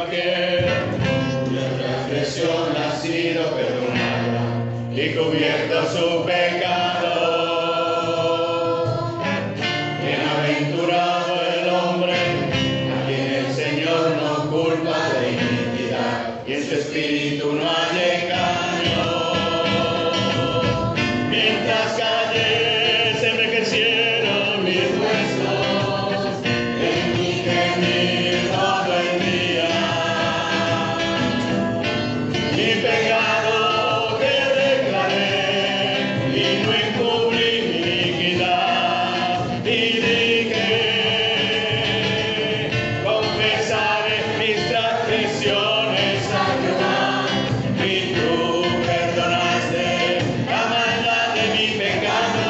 aquel cuya transgresión ha sido perdonada y cubierto su pecado. Bienaventurado el hombre a quien el Señor no culpa de iniquidad y en su espíritu no hay engaño. Mientras callé, se envejecieron mis huesos, en mi gemir todo el día. Mi pecado que declaré y no encubrí mi iniquidad, y dije, confesaré mis transgresiones a Jehová, y tú perdonaste la maldad de mi pecado.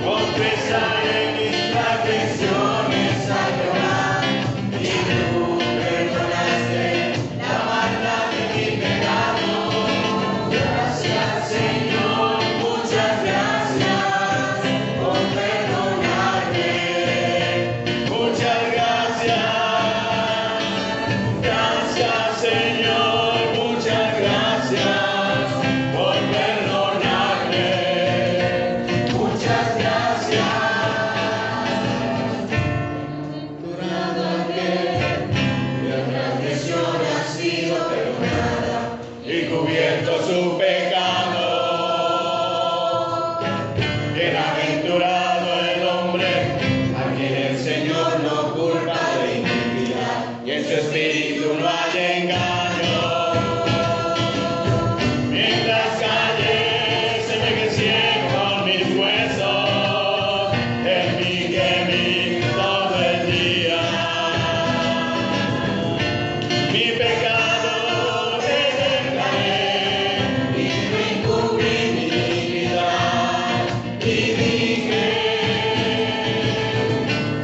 Confesaré mis transgresiones a Jehová, y tú perdonaste la maldad de mi pecado. Gracias, Señor, muchas gracias por perdonarme. Muchas gracias. Gracias, Señor, muchas gracias por perdonarme. Muchas gracias. Durado aquel cuya transgresión ha sido perdonada y cubierto su pecado. Bienaventurado el hombre a quien el Señor no culpa de iniquidad y en su espíritu no hay engaño. Mientras callé, se envejecieron mis huesos, en mi gemir todo el día. Mi pecado te declaré y no encubrí mi iniquidad, y dije,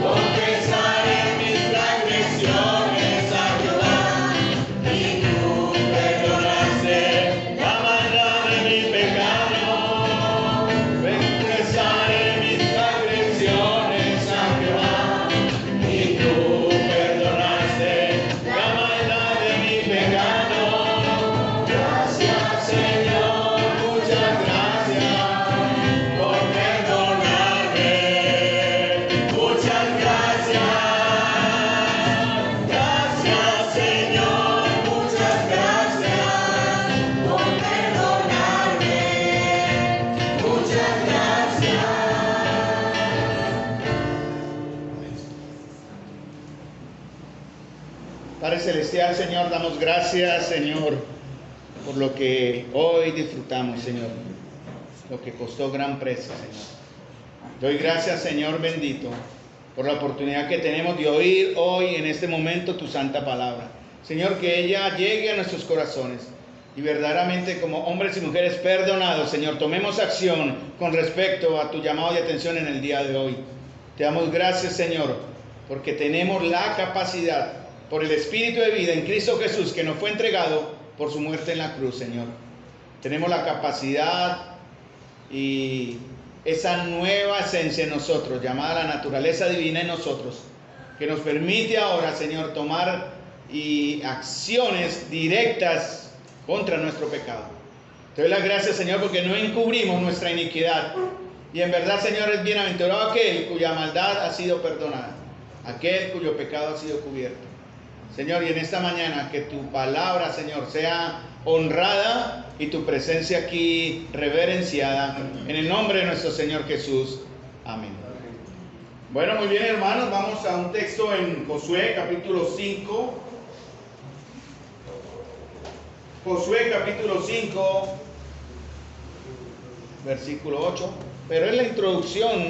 confesaré mis transgresiones a Jehová, y tú perdonaste la maldad de mi pecado. Confesaré mis transgresiones a Jehová, y tú perdonaste la maldad de mi pecado. Gracias, Señor, muchas gracias por perdonarme. Muchas gracias. Gracias, Señor, muchas gracias por perdonarme. Muchas gracias. Padre Celestial, Señor, damos gracias, Señor, por lo que hoy disfrutamos, Señor, lo que costó gran precio, Señor. Doy gracias, Señor bendito, por la oportunidad que tenemos de oír hoy, en este momento, tu santa palabra. Señor, que ella llegue a nuestros corazones y verdaderamente como hombres y mujeres perdonados, Señor, tomemos acción con respecto a tu llamado de atención en el día de hoy. Te damos gracias, Señor, porque tenemos la capacidad, por el Espíritu de vida en Cristo Jesús, que nos fue entregado por su muerte en la cruz, Señor. Tenemos la capacidad y esa nueva esencia en nosotros, llamada la naturaleza divina en nosotros, que nos permite ahora, Señor, tomar acciones directas contra nuestro pecado. Te doy las gracias, Señor, porque no encubrimos nuestra iniquidad. Y en verdad, Señor, es bienaventurado aquel cuya maldad ha sido perdonada, aquel cuyo pecado ha sido cubierto. Señor, y en esta mañana que tu palabra, Señor, sea honrada y tu presencia aquí reverenciada. En el nombre de nuestro Señor Jesús. Amén. Bueno, muy bien, hermanos, vamos a un texto en Josué capítulo 5. Josué capítulo 5, versículo 8. Pero es la introducción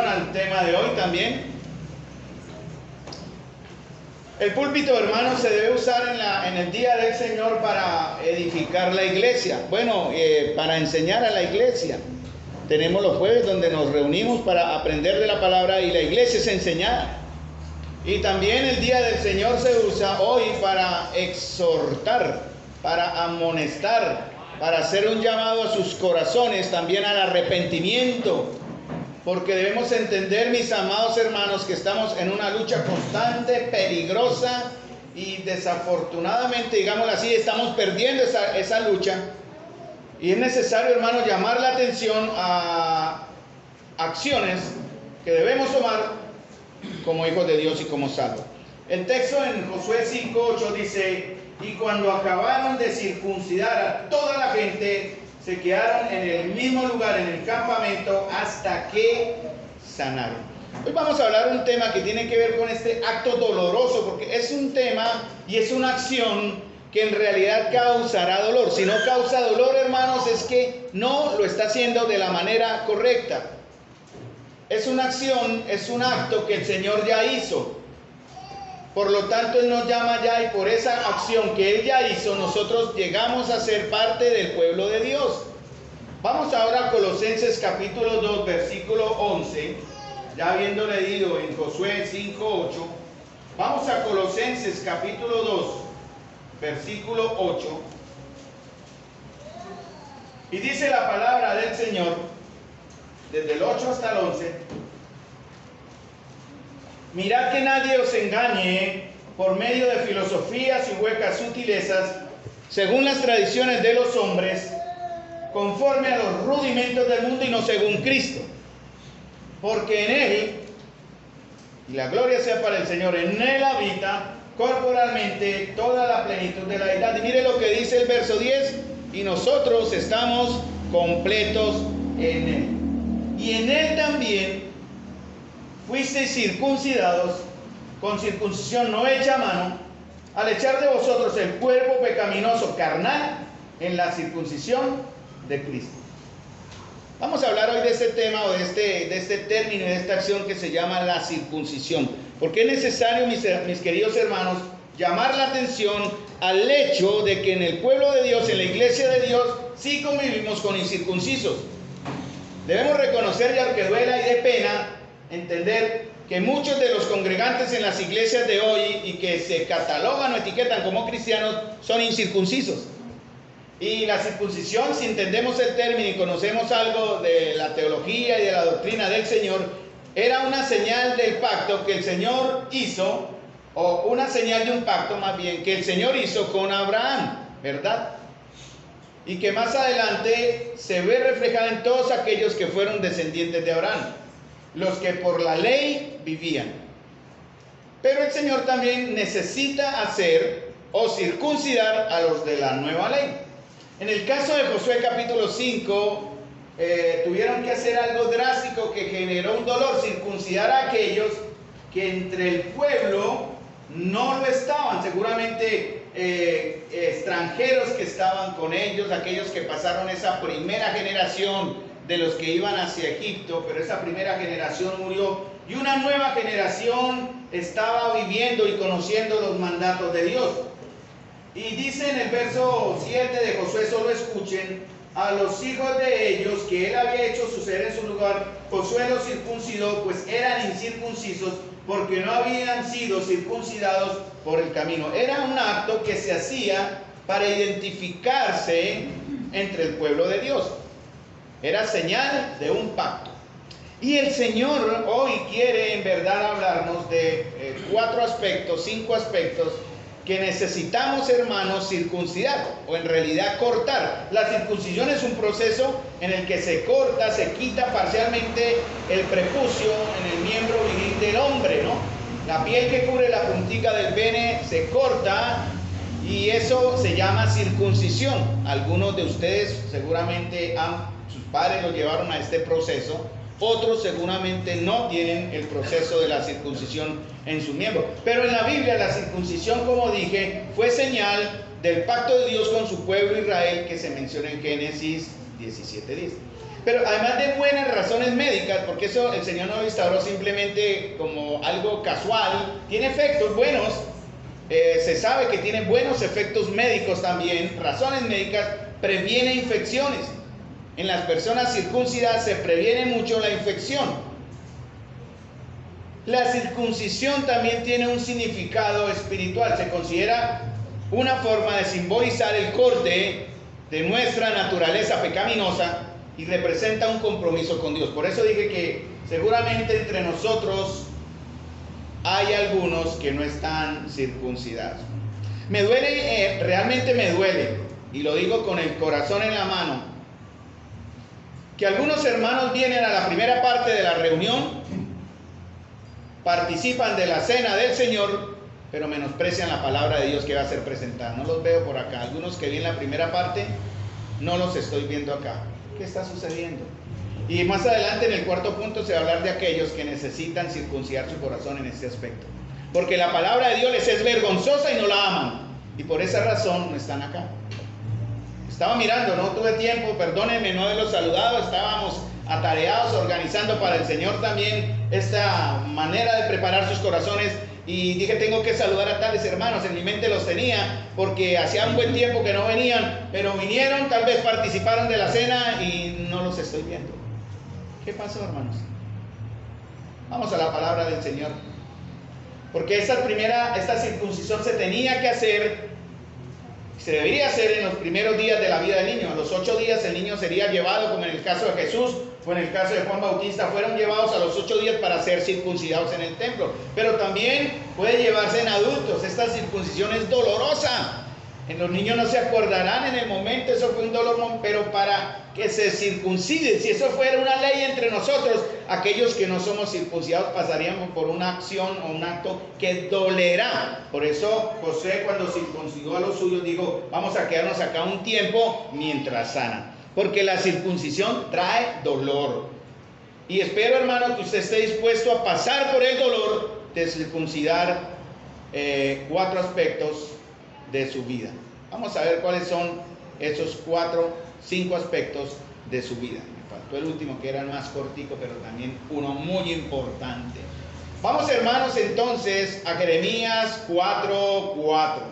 al tema de hoy también. El púlpito, hermanos, se debe usar en el día del Señor para edificar la iglesia. Bueno, para enseñar a la iglesia. Tenemos los jueves donde nos reunimos para aprender de la palabra y la iglesia es enseñada. Y también el día del Señor se usa hoy para exhortar, para amonestar, para hacer un llamado a sus corazones también al arrepentimiento porque debemos entender, mis amados hermanos, que estamos en una lucha constante, peligrosa, y desafortunadamente, digámoslo así, estamos perdiendo esa lucha. Y es necesario, hermanos, llamar la atención a acciones que debemos tomar como hijos de Dios y como salvos. El texto en Josué 5:8 dice: y cuando acabaron de circuncidar a toda la gente, se quedaron en el mismo lugar, en el campamento, hasta que sanaron. Hoy vamos a hablar un tema que tiene que ver con este acto doloroso, porque es un tema y es una acción que en realidad causará dolor. Si no causa dolor, hermanos, es que no lo está haciendo de la manera correcta. Es una acción, es un acto que el Señor ya hizo. Por lo tanto, Él nos llama ya, y por esa acción que Él ya hizo, nosotros llegamos a ser parte del pueblo de Dios. Vamos ahora a Colosenses capítulo 2, versículo 11. Ya habiendo leído en Josué 5:8, vamos a Colosenses capítulo 2, versículo 8. Y dice la palabra del Señor, desde el 8 hasta el 11: mirad que nadie os engañe por medio de filosofías y huecas sutilezas, según las tradiciones de los hombres, conforme a los rudimentos del mundo y no según Cristo. Porque en Él, y la gloria sea para el Señor, en Él habita corporalmente toda la plenitud de la deidad. Y mire lo que dice el verso 10: y nosotros estamos completos en Él. Y en Él también fuisteis circuncidados con circuncisión no hecha a mano, al echar de vosotros el cuerpo pecaminoso carnal en la circuncisión de Cristo. Vamos a hablar hoy de este tema, o de este término, de esta acción que se llama la circuncisión. Porque es necesario, mis queridos hermanos, llamar la atención al hecho de que en el pueblo de Dios, en la iglesia de Dios, sí convivimos con incircuncisos. Debemos reconocer, y aunque duela y de pena, entender que muchos de los congregantes en las iglesias de hoy y que se catalogan o etiquetan como cristianos son incircuncisos. Y la circuncisión, si entendemos el término y conocemos algo de la teología y de la doctrina del Señor, era una señal del pacto que el Señor hizo, o una señal de un pacto más bien, que el Señor hizo con Abraham, ¿verdad? Y que más adelante se ve reflejada en todos aquellos que fueron descendientes de Abraham, los que por la ley vivían. Pero el Señor también necesita hacer o circuncidar a los de la nueva ley. En el caso de Josué capítulo 5, tuvieron que hacer algo drástico que generó un dolor: circuncidar a aquellos que entre el pueblo no lo estaban. Seguramente extranjeros que estaban con ellos, aquellos que pasaron esa primera generación de los que iban hacia Egipto, pero esa primera generación murió y una nueva generación estaba viviendo y conociendo los mandatos de Dios. Y dice en el verso 7 de Josué: solo escuchen a los hijos de ellos que él había hecho suceder en su lugar. Josué los circuncidó, pues eran incircuncisos, porque no habían sido circuncidados por el camino. Era un acto que se hacía para identificarse entre el pueblo de Dios. Era señal de un pacto. Y el Señor hoy quiere en verdad hablarnos de 5 aspectos que necesitamos, hermanos, circuncidar, o en realidad cortar. La circuncisión es un proceso en el que se corta, se quita parcialmente el prepucio en el miembro viril del hombre, ¿no? La piel que cubre la puntica del pene se corta y eso se llama circuncisión. Algunos de ustedes seguramente sus padres los llevaron a este proceso. Otros seguramente no tienen el proceso de la circuncisión en su miembro. Pero en la Biblia la circuncisión, como dije, fue señal del pacto de Dios con su pueblo Israel, que se menciona en Génesis 17:10. Pero además de buenas razones médicas, porque eso el Señor no lo instauró simplemente como algo casual, tiene efectos buenos. Se sabe que tiene buenos efectos médicos también, razones médicas, previene infecciones. En las personas circuncidadas se previene mucho la infección. La circuncisión también tiene un significado espiritual. Se considera una forma de simbolizar el corte de nuestra naturaleza pecaminosa y representa un compromiso con Dios. Por eso dije que seguramente entre nosotros hay algunos que no están circuncidados. Me duele, realmente me duele, y lo digo con el corazón en la mano, que algunos hermanos vienen a la primera parte de la reunión, participan de la cena del Señor, pero menosprecian la palabra de Dios que va a ser presentada. No los veo por acá. Algunos que vi en la primera parte, no los estoy viendo acá. ¿Qué está sucediendo? Y más adelante en el cuarto punto se va a hablar de aquellos que necesitan circuncidar su corazón en este aspecto. Porque la palabra de Dios les es vergonzosa y no la aman. Y por esa razón no están acá. Estaba mirando, no tuve tiempo, perdónenme no haberlos saludado, estábamos atareados organizando para el Señor también esta manera de preparar sus corazones. Y dije, tengo que saludar a tales hermanos, en mi mente los tenía, porque hacía un buen tiempo que no venían, pero vinieron, tal vez participaron de la cena y no los estoy viendo. ¿Qué pasó, hermanos? Vamos a la palabra del Señor. Porque esta circuncisión se tenía que hacer, se debería hacer en los primeros días de la vida del niño. A los 8 días el niño sería llevado, como en el caso de Jesús, o en el caso de Juan Bautista, fueron llevados a los 8 días para ser circuncidados en el templo. Pero también puede llevarse en adultos. Esta circuncisión es dolorosa. En los niños no se acordarán en el momento, eso fue un dolor, pero para que se circuncide, si eso fuera una ley entre nosotros, aquellos que no somos circuncidados pasaríamos por una acción o un acto que dolerá. Por eso José, cuando circuncidó a los suyos, dijo, vamos a quedarnos acá un tiempo mientras sana, porque la circuncisión trae dolor. Y espero, hermano, que usted esté dispuesto a pasar por el dolor de circuncidar 4 aspectos de su vida. Vamos a ver cuáles son esos 5 aspectos de su vida. Me faltó el último, que era el más cortico, pero también uno muy importante. Vamos, hermanos, entonces a Jeremías 4:4.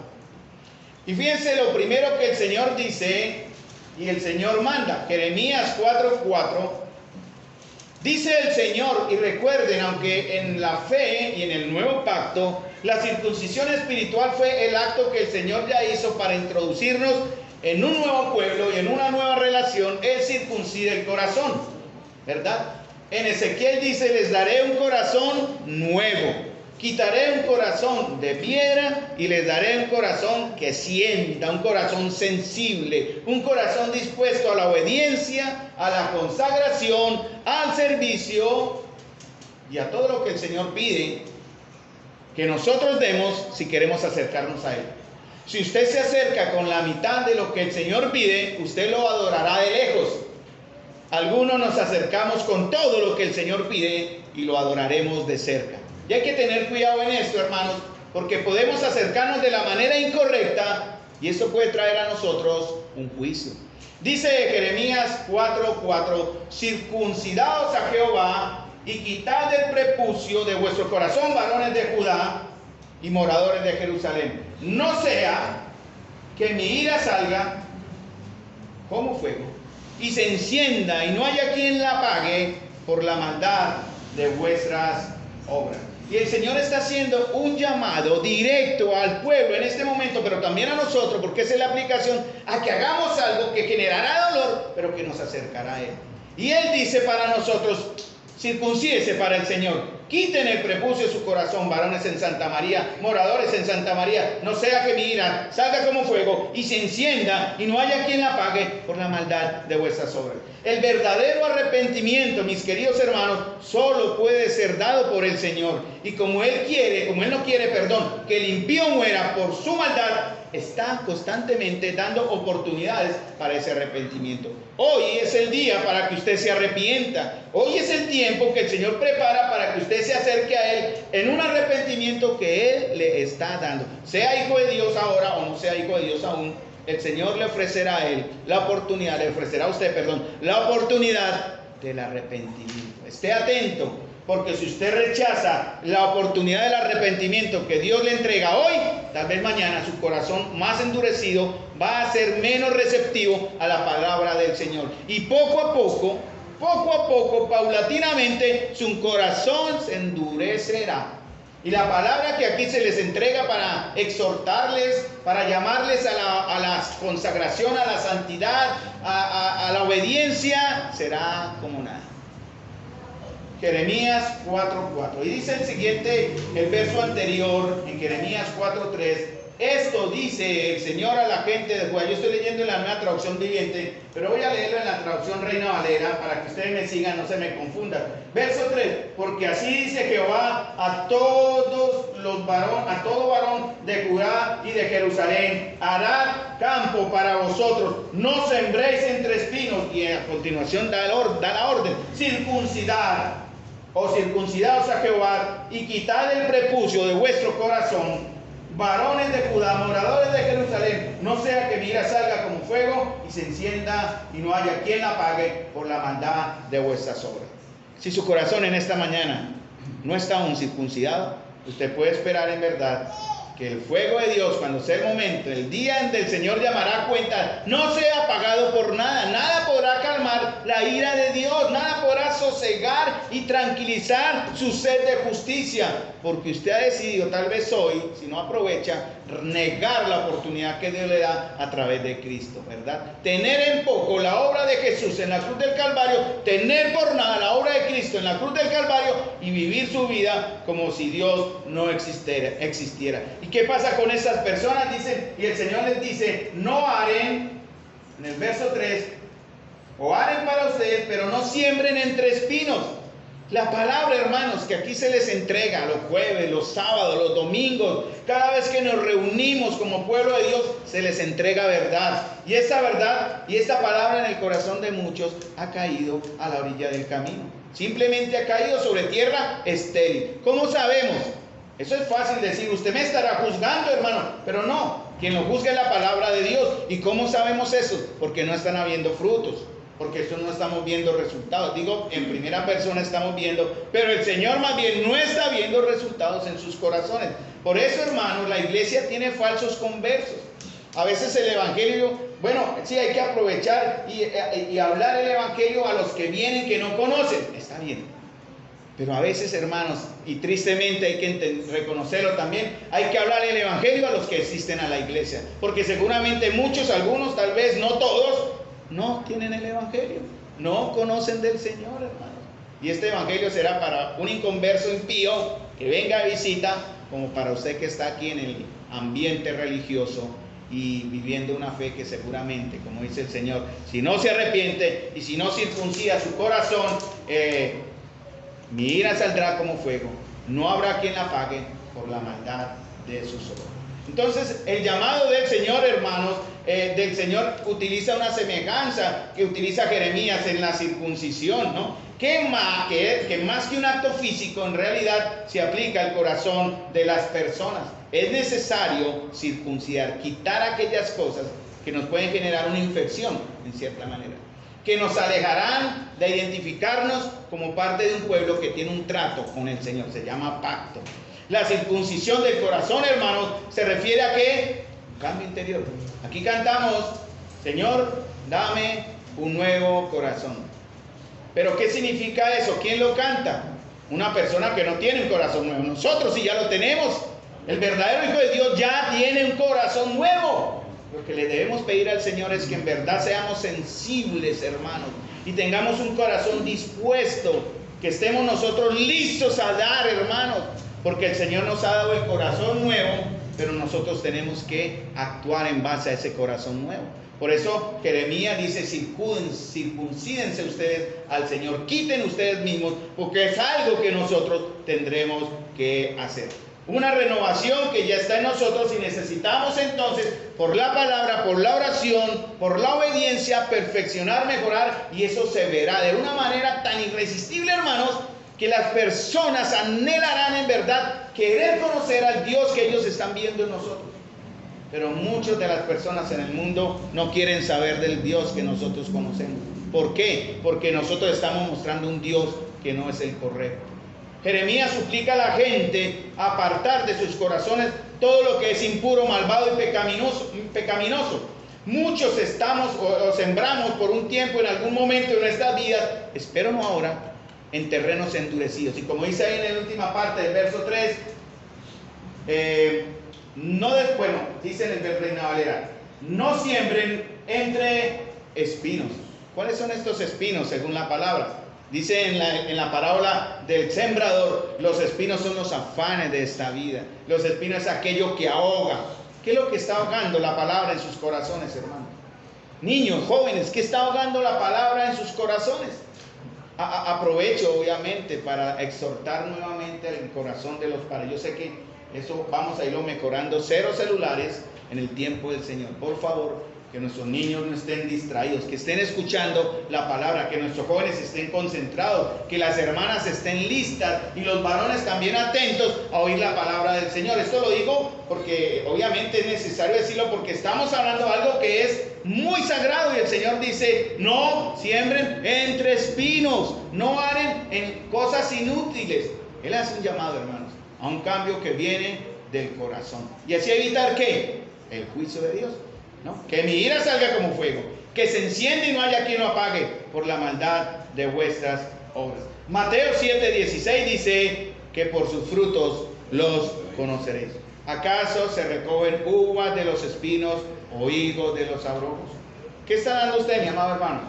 Y fíjense lo primero que el Señor dice y el Señor manda. Jeremías 4:4. Dice el Señor, y recuerden, aunque en la fe y en el nuevo pacto, la circuncisión espiritual fue el acto que el Señor ya hizo para introducirnos en un nuevo pueblo y en una nueva relación. Él circuncida el corazón, ¿verdad? En Ezequiel dice, les daré un corazón nuevo, quitaré un corazón de piedra y les daré un corazón que sienta, un corazón sensible, un corazón dispuesto a la obediencia, a la consagración, al servicio y a todo lo que el Señor pide que nosotros demos si queremos acercarnos a Él. Si usted se acerca con la mitad de lo que el Señor pide, usted lo adorará de lejos. Algunos nos acercamos con todo lo que el Señor pide y lo adoraremos de cerca. Y hay que tener cuidado en esto, hermanos, porque podemos acercarnos de la manera incorrecta y esto puede traer a nosotros un juicio. Dice Jeremías 4:4, circuncidaos a Jehová y quitad el prepucio de vuestro corazón, varones de Judá y moradores de Jerusalén. No sea que mi ira salga como fuego y se encienda y no haya quien la apague por la maldad de vuestras obras. Y el Señor está haciendo un llamado directo al pueblo en este momento, pero también a nosotros, porque esa es la aplicación, a que hagamos algo que generará dolor, pero que nos acercará a Él. Y Él dice para nosotros, circuncídese para el Señor. Quiten el prepucio de su corazón, varones en Santa María, moradores en Santa María. No sea que mi ira salga como fuego y se encienda y no haya quien la apague por la maldad de vuestras obras. El verdadero arrepentimiento, mis queridos hermanos, solo puede ser dado por el Señor. Y como Él no quiere, que el impío muera por su maldad, está constantemente dando oportunidades para ese arrepentimiento. Hoy es el día para que usted se arrepienta. Hoy es el tiempo que el Señor prepara para que usted se acerque a Él en un arrepentimiento que Él le está dando. Sea hijo de Dios ahora o no sea hijo de Dios aún, el Señor le ofrecerá a Él la oportunidad, le ofrecerá a usted, la oportunidad del arrepentimiento. Esté atento. Porque si usted rechaza la oportunidad del arrepentimiento que Dios le entrega hoy, tal vez mañana su corazón más endurecido va a ser menos receptivo a la palabra del Señor. Y poco a poco, paulatinamente, su corazón se endurecerá. Y la palabra que aquí se les entrega para exhortarles, para llamarles a la consagración, a la santidad, a la obediencia, será como nada. Jeremías 4:4. Y dice el siguiente, el verso anterior, en Jeremías 4:3. Esto dice el Señor a la gente de Judá. Yo estoy leyendo en la nueva traducción viviente, pero voy a leerlo en la traducción Reina Valera para que ustedes me sigan, no se me confundan. Verso 3. Porque así dice Jehová a todo varón de Judá y de Jerusalén: hará campo para vosotros, no sembréis entre espinos. Y a continuación da la orden: circuncidad o circuncidaos a Jehová y quitad el prepucio de vuestro corazón, varones de Judá, moradores de Jerusalén, no sea que mi ira salga como fuego y se encienda y no haya quien la apague por la maldad de vuestras obras. Si su corazón en esta mañana no está aún circuncidado, usted puede esperar en verdad que el fuego de Dios, cuando sea el momento, el día en que el Señor llamará a cuenta, no sea apagado por nada. Nada podrá calmar la ira de Dios, nada podrá sosegar y tranquilizar su sed de justicia, porque usted ha decidido, tal vez hoy, si no aprovecha, negar la oportunidad que Dios le da a través de Cristo, ¿verdad? Tener en poco la obra de Jesús en la cruz del Calvario, tener por nada la obra de Cristo en la cruz del Calvario y vivir su vida como si Dios no existiera. ¿Y qué pasa con esas personas? Dicen, y el Señor les dice: no haren, en el verso 3, o haren para ustedes, pero no siembren entre espinos. La palabra, hermanos, que aquí se les entrega los jueves, los sábados, los domingos, cada vez que nos reunimos como pueblo de Dios, se les entrega verdad. Y esa verdad y esta palabra en el corazón de muchos ha caído a la orilla del camino. Simplemente ha caído sobre tierra estéril. ¿Cómo sabemos? Eso es fácil decir: usted me estará juzgando, hermano, pero no. Quien lo juzga es la palabra de Dios. ¿Y cómo sabemos eso? Porque no están habiendo frutos. Porque esto no estamos viendo resultados. Digo, en primera persona estamos viendo, pero el Señor más bien no está viendo resultados en sus corazones. Por eso, hermanos, la iglesia tiene falsos conversos. A veces el evangelio, bueno, sí, hay que aprovechar y hablar el evangelio a los que vienen que no conocen. Está bien. Pero a veces, hermanos, y tristemente hay que reconocerlo también, hay que hablar el evangelio a los que asisten a la iglesia. Porque seguramente muchos, algunos, tal vez no todos, no tienen el evangelio, no conocen del Señor, hermanos. Y este evangelio será para un inconverso impío que venga a visita, como para usted que está aquí en el ambiente religioso y viviendo una fe que seguramente, como dice el Señor, si no se arrepiente y si no circuncida su corazón, mi ira saldrá como fuego, no habrá quien la apague por la maldad de sus obras. Entonces, el llamado del Señor, hermanos, del Señor utiliza una semejanza que utiliza Jeremías en la circuncisión, ¿no? Que más que un acto físico, en realidad se aplica al corazón de las personas. Es necesario circuncidar, quitar aquellas cosas que nos pueden generar una infección, en cierta manera, que nos alejarán de identificarnos como parte de un pueblo que tiene un trato con el Señor. Se llama pacto. La circuncisión del corazón, hermanos, se refiere a ¿qué? Un cambio interior. Aquí cantamos: Señor, dame un nuevo corazón. Pero ¿qué significa eso? ¿Quién lo canta? Una persona que no tiene un corazón nuevo. Nosotros sí ya lo tenemos. El verdadero Hijo de Dios ya tiene un corazón nuevo. Lo que le debemos pedir al Señor es que en verdad seamos sensibles, hermanos, y tengamos un corazón dispuesto, que estemos nosotros listos a dar, hermanos, porque el Señor nos ha dado el corazón nuevo, pero nosotros tenemos que actuar en base a ese corazón nuevo. Por eso Jeremías dice: circuncídense ustedes al Señor, quiten ustedes mismos, porque es algo que nosotros tendremos que hacer. Una renovación que ya está en nosotros, y necesitamos entonces, por la palabra, por la oración, por la obediencia, perfeccionar, mejorar, y eso se verá de una manera tan irresistible, hermanos, que las personas anhelarán en verdad querer conocer al Dios que ellos están viendo en nosotros. Pero muchas de las personas en el mundo no quieren saber del Dios que nosotros conocemos. ¿Por qué? Porque nosotros estamos mostrando un Dios que no es el correcto. Jeremías suplica a la gente apartar de sus corazones todo lo que es impuro, malvado y pecaminoso. Muchos estamos o sembramos por un tiempo en algún momento de nuestras vidas, espero no ahora, en terrenos endurecidos. Y como dice ahí en la última parte del verso 3, dice en el Reina Valera: no siembren entre espinos. ¿Cuáles son estos espinos según la palabra? Dice en la parábola del sembrador, los espinos son los afanes de esta vida. Los espinos es aquello que ahoga. ¿Qué es lo que está ahogando la palabra en sus corazones, hermanos? Niños, jóvenes, ¿qué está ahogando la palabra en sus corazones? Aprovecho, obviamente, para exhortar nuevamente el corazón de los padres. Yo sé que eso vamos a irlo mejorando. 0 celulares en el tiempo del Señor. Por favor, que nuestros niños no estén distraídos, que estén escuchando la palabra, que nuestros jóvenes estén concentrados, que las hermanas estén listas y los varones también atentos a oír la palabra del Señor. Esto lo digo porque obviamente es necesario decirlo, porque estamos hablando de algo que es muy sagrado y el Señor dice: no siembren entre espinos, no hagan en cosas inútiles. Él hace un llamado, hermanos, a un cambio que viene del corazón, y así evitar ¿qué? El juicio de Dios, ¿no? Que mi ira salga como fuego, que se enciende y no haya quien lo apague por la maldad de vuestras obras. Mateo 7:16 dice que por sus frutos los conoceréis. ¿Acaso se recogen uvas de los espinos o higos de los abrojos? ¿Qué está dando usted, mi amado hermano?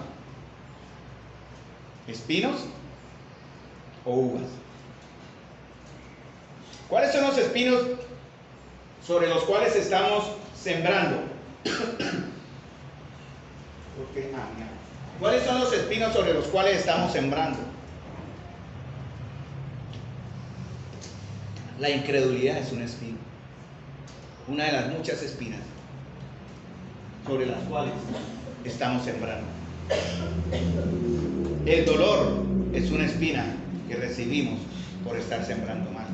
¿Espinos o uvas? ¿Cuáles son los espinos sobre los cuales estamos sembrando? ¿Cuáles son los espinos sobre los cuales estamos sembrando? La incredulidad es un espino, una de las muchas espinas sobre las cuales estamos sembrando. El dolor es una espina que recibimos por estar sembrando mal.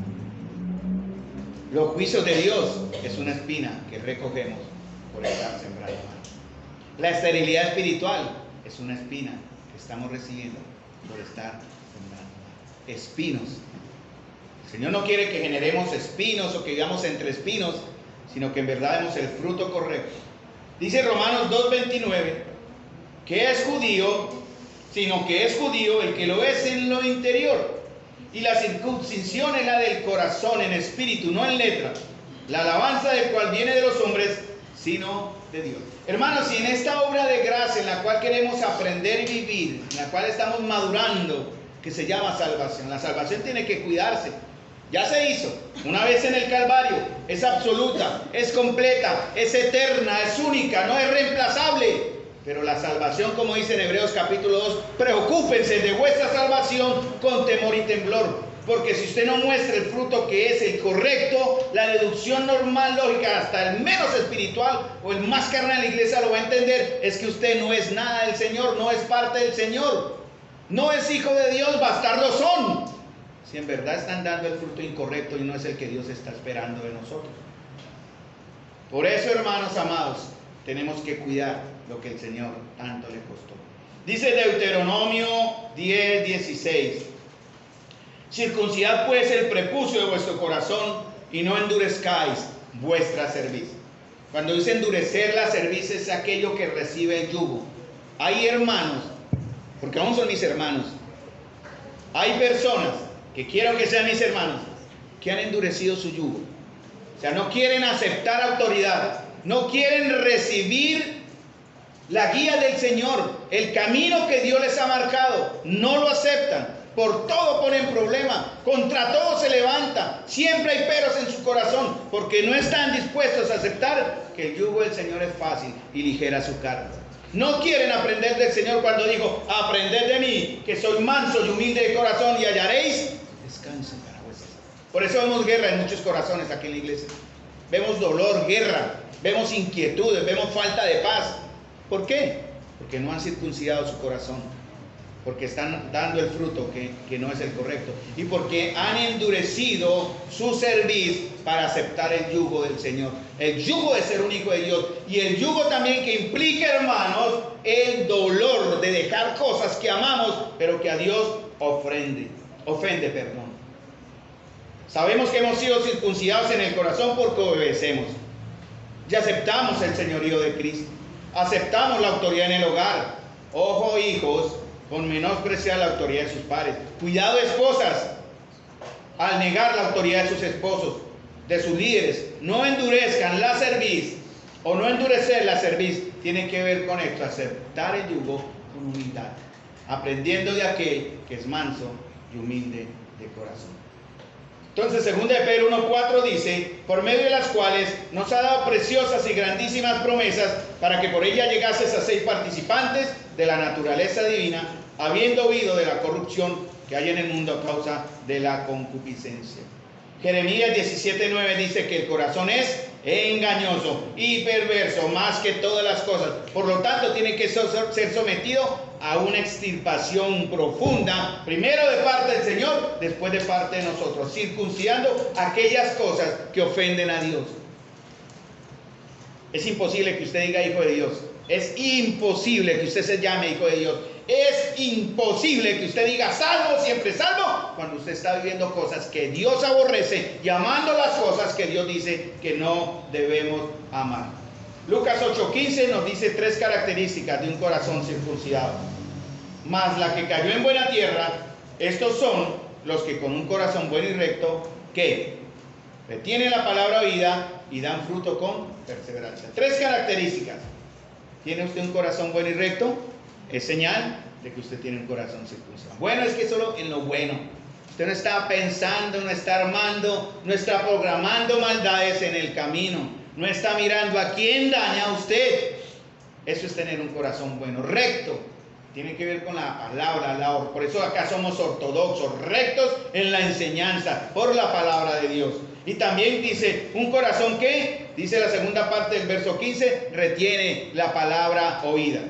Los juicios de Dios es una espina que recogemos por estar sembrando mal. La esterilidad espiritual es una espina que estamos recibiendo por estar sembrando mal. Espinos. El Señor no quiere que generemos espinos o que vivamos entre espinos, sino que en verdad demos el fruto correcto. Dice Romanos 2:29 que es judío, sino que es judío el que lo es en lo interior. Y la circuncisión es la del corazón, en espíritu, no en letra. La alabanza del cual viene de los hombres, sino de Dios. Hermanos, si en esta obra de gracia en la cual queremos aprender y vivir, en la cual estamos madurando, que se llama salvación, la salvación tiene que cuidarse. Ya se hizo una vez en el Calvario, es absoluta, es completa, es eterna, es única, no es reemplazable. Pero la salvación, como dice en Hebreos capítulo 2, preocúpense de vuestra salvación con temor y temblor. Porque si usted no muestra el fruto que es el correcto, la deducción normal, lógica, hasta el menos espiritual o el más carnal de la iglesia lo va a entender, es que usted no es nada del Señor, no es parte del Señor, no es hijo de Dios, bastardos son. Si en verdad están dando el fruto incorrecto y no es el que Dios está esperando de nosotros. Por eso, hermanos amados, tenemos que cuidar lo que el Señor tanto le costó. Dice Deuteronomio 10:16: circuncidad pues el prepucio de vuestro corazón y no endurezcáis vuestra cerviz. Cuando dice endurecer la cerviz es aquello que recibe el yugo. Hay hermanos, porque aún son mis hermanos, hay personas que quiero que sean mis hermanos, que han endurecido su yugo. O sea, no quieren aceptar autoridad, no quieren recibir la guía del Señor, el camino que Dios les ha marcado, no lo aceptan. Por todo ponen problema, contra todo se levantan, siempre hay peros en su corazón, porque no están dispuestos a aceptar que el yugo del Señor es fácil y ligera su carga. No quieren aprender del Señor cuando dijo: aprended de mí, que soy manso y humilde de corazón, y hallaréis descanso para vuestras almas. Por eso vemos guerra en muchos corazones aquí en la iglesia. Vemos dolor, guerra, vemos inquietudes, vemos falta de paz. ¿Por qué? Porque no han circuncidado su corazón, porque están dando el fruto que no es el correcto, y porque han endurecido su cerviz para aceptar el yugo del Señor. El yugo de ser un hijo de Dios, y el yugo también que implica, hermanos, el dolor de dejar cosas que amamos, pero que a Dios ofende. Sabemos que hemos sido circuncidados en el corazón porque obedecemos y aceptamos el señorío de Cristo, aceptamos la autoridad en el hogar. Ojo, hijos, con menospreciar la autoridad de sus padres. Cuidado, esposas, al negar la autoridad de sus esposos, de sus líderes. No endurezcan la cerviz, o no endurecer la cerviz, tiene que ver con esto: aceptar el yugo con humildad. aprendiendo de aquel que es manso y humilde de corazón. Entonces, 2 de Pedro 1:4 dice, por medio de las cuales nos ha dado preciosas y grandísimas promesas, para que por ella llegases a ser participantes de la naturaleza divina, habiendo huido de la corrupción que hay en el mundo a causa de la concupiscencia. Jeremías 17:9 dice que el corazón es engañoso y perverso más que todas las cosas. Por lo tanto, tiene que ser sometido a una extirpación profunda, primero de parte del Señor, después de parte de nosotros, circuncidando aquellas cosas que ofenden a Dios. Es imposible que usted diga hijo de Dios. Es imposible que usted se llame hijo de Dios. Es imposible que usted diga salvo, siempre salvo, cuando usted está viviendo cosas que Dios aborrece y amando las cosas que Dios dice que no debemos amar. Lucas 8:15 nos dice 3 características de un corazón circuncidado. Mas la que cayó en buena tierra, estos son los que con un corazón bueno y recto, que retienen la palabra oída y dan fruto con perseverancia. 3 características. ¿Tiene usted un corazón bueno y recto? Es señal de que usted tiene un corazón circuncidado. Bueno, es que solo en lo bueno. Usted no está pensando, no está armando, no está programando maldades en el camino. No está mirando a quién daña a usted. Eso es tener un corazón bueno, recto. Tiene que ver con la palabra, por eso acá somos ortodoxos, rectos en la enseñanza, por la palabra de Dios. Y también dice, un corazón que, dice la segunda parte del verso 15, retiene la palabra oída.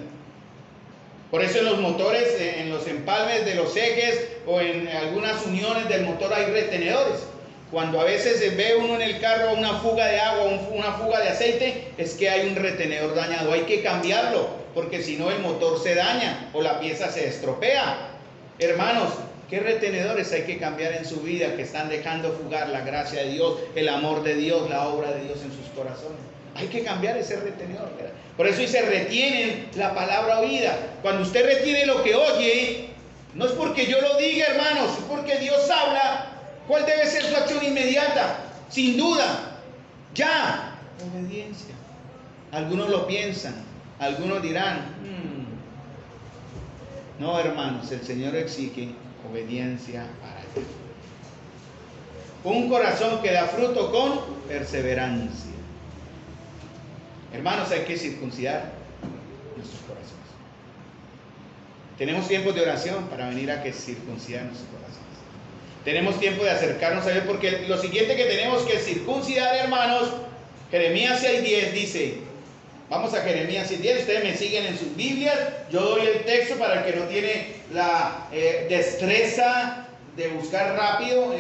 Por eso en los motores, en los empalmes de los ejes o en algunas uniones del motor hay retenedores. Cuando a veces ve uno en el carro una fuga de agua, una fuga de aceite, es que hay un retenedor dañado. Hay que cambiarlo, porque si no el motor se daña o la pieza se estropea. Hermanos, ¿qué retenedores hay que cambiar en su vida que están dejando fugar la gracia de Dios, el amor de Dios, la obra de Dios en sus corazones? Hay que cambiar ese retenedor. Por eso dice, retienen la palabra oída. Cuando usted retiene lo que oye, no es porque yo lo diga, hermanos, es porque Dios habla. ¿Cuál debe ser su acción inmediata? Sin duda, ya, obediencia. Algunos lo piensan, algunos dirán, no, hermanos, el Señor exige obediencia para Él. Un corazón que da fruto con perseverancia. Hermanos, hay que circuncidar nuestros corazones. Tenemos tiempos de oración para venir a que circuncidar nuestros corazones. Tenemos tiempo de acercarnos a Dios, porque lo siguiente que tenemos que circuncidar, hermanos, Jeremías 6:10 dice, vamos a Jeremías 6:10, ustedes me siguen en sus Biblias, yo doy el texto para el que no tiene la destreza de buscar rápido.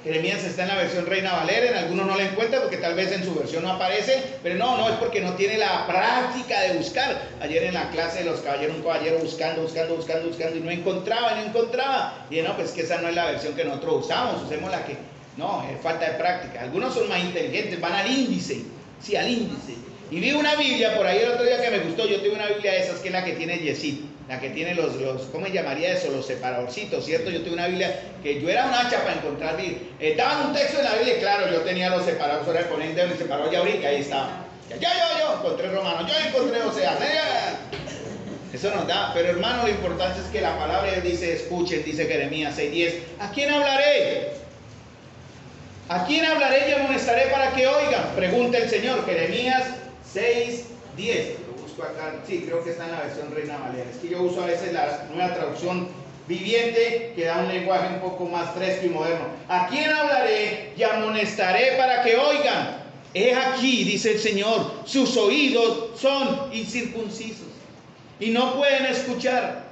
Jeremías está en la versión Reina Valera, en algunos no la encuentran porque tal vez en su versión no aparece, pero no es porque no tiene la práctica de buscar. Ayer en la clase de los caballeros, un caballero buscando y no encontraba, y no, pues que esa no es la versión que nosotros usamos, usemos la que, no, es falta de práctica. Algunos son más inteligentes, van al índice, al índice. Y vi una Biblia por ahí el otro día que me gustó. Yo tengo una Biblia de esas que es la que tiene Yesid, la que tiene los ¿cómo se llamaría eso? Los separadorcitos, ¿cierto? Yo tengo una Biblia que yo era un hacha para encontrar. Daban un texto en la Biblia, claro, yo tenía los separadores, ahora ponen dedo en el separador y ahorita ahí estaba. Yo encontré Romanos, yo encontré Oseas. Eso nos da, pero hermano, lo importante es que la palabra de Dios dice, escuchen, dice Jeremías 6:10, ¿a quién hablaré? ¿A quién hablaré y amonestaré para que oigan? Pregunta el Señor. Jeremías 6:10. Lo busco acá. Sí, creo que está en la versión Reina Valera. Es que yo uso a veces la nueva traducción viviente, que da un lenguaje un poco más fresco y moderno. ¿A quién hablaré y amonestaré para que oigan? He aquí, dice el Señor, sus oídos son incircuncisos y no pueden escuchar.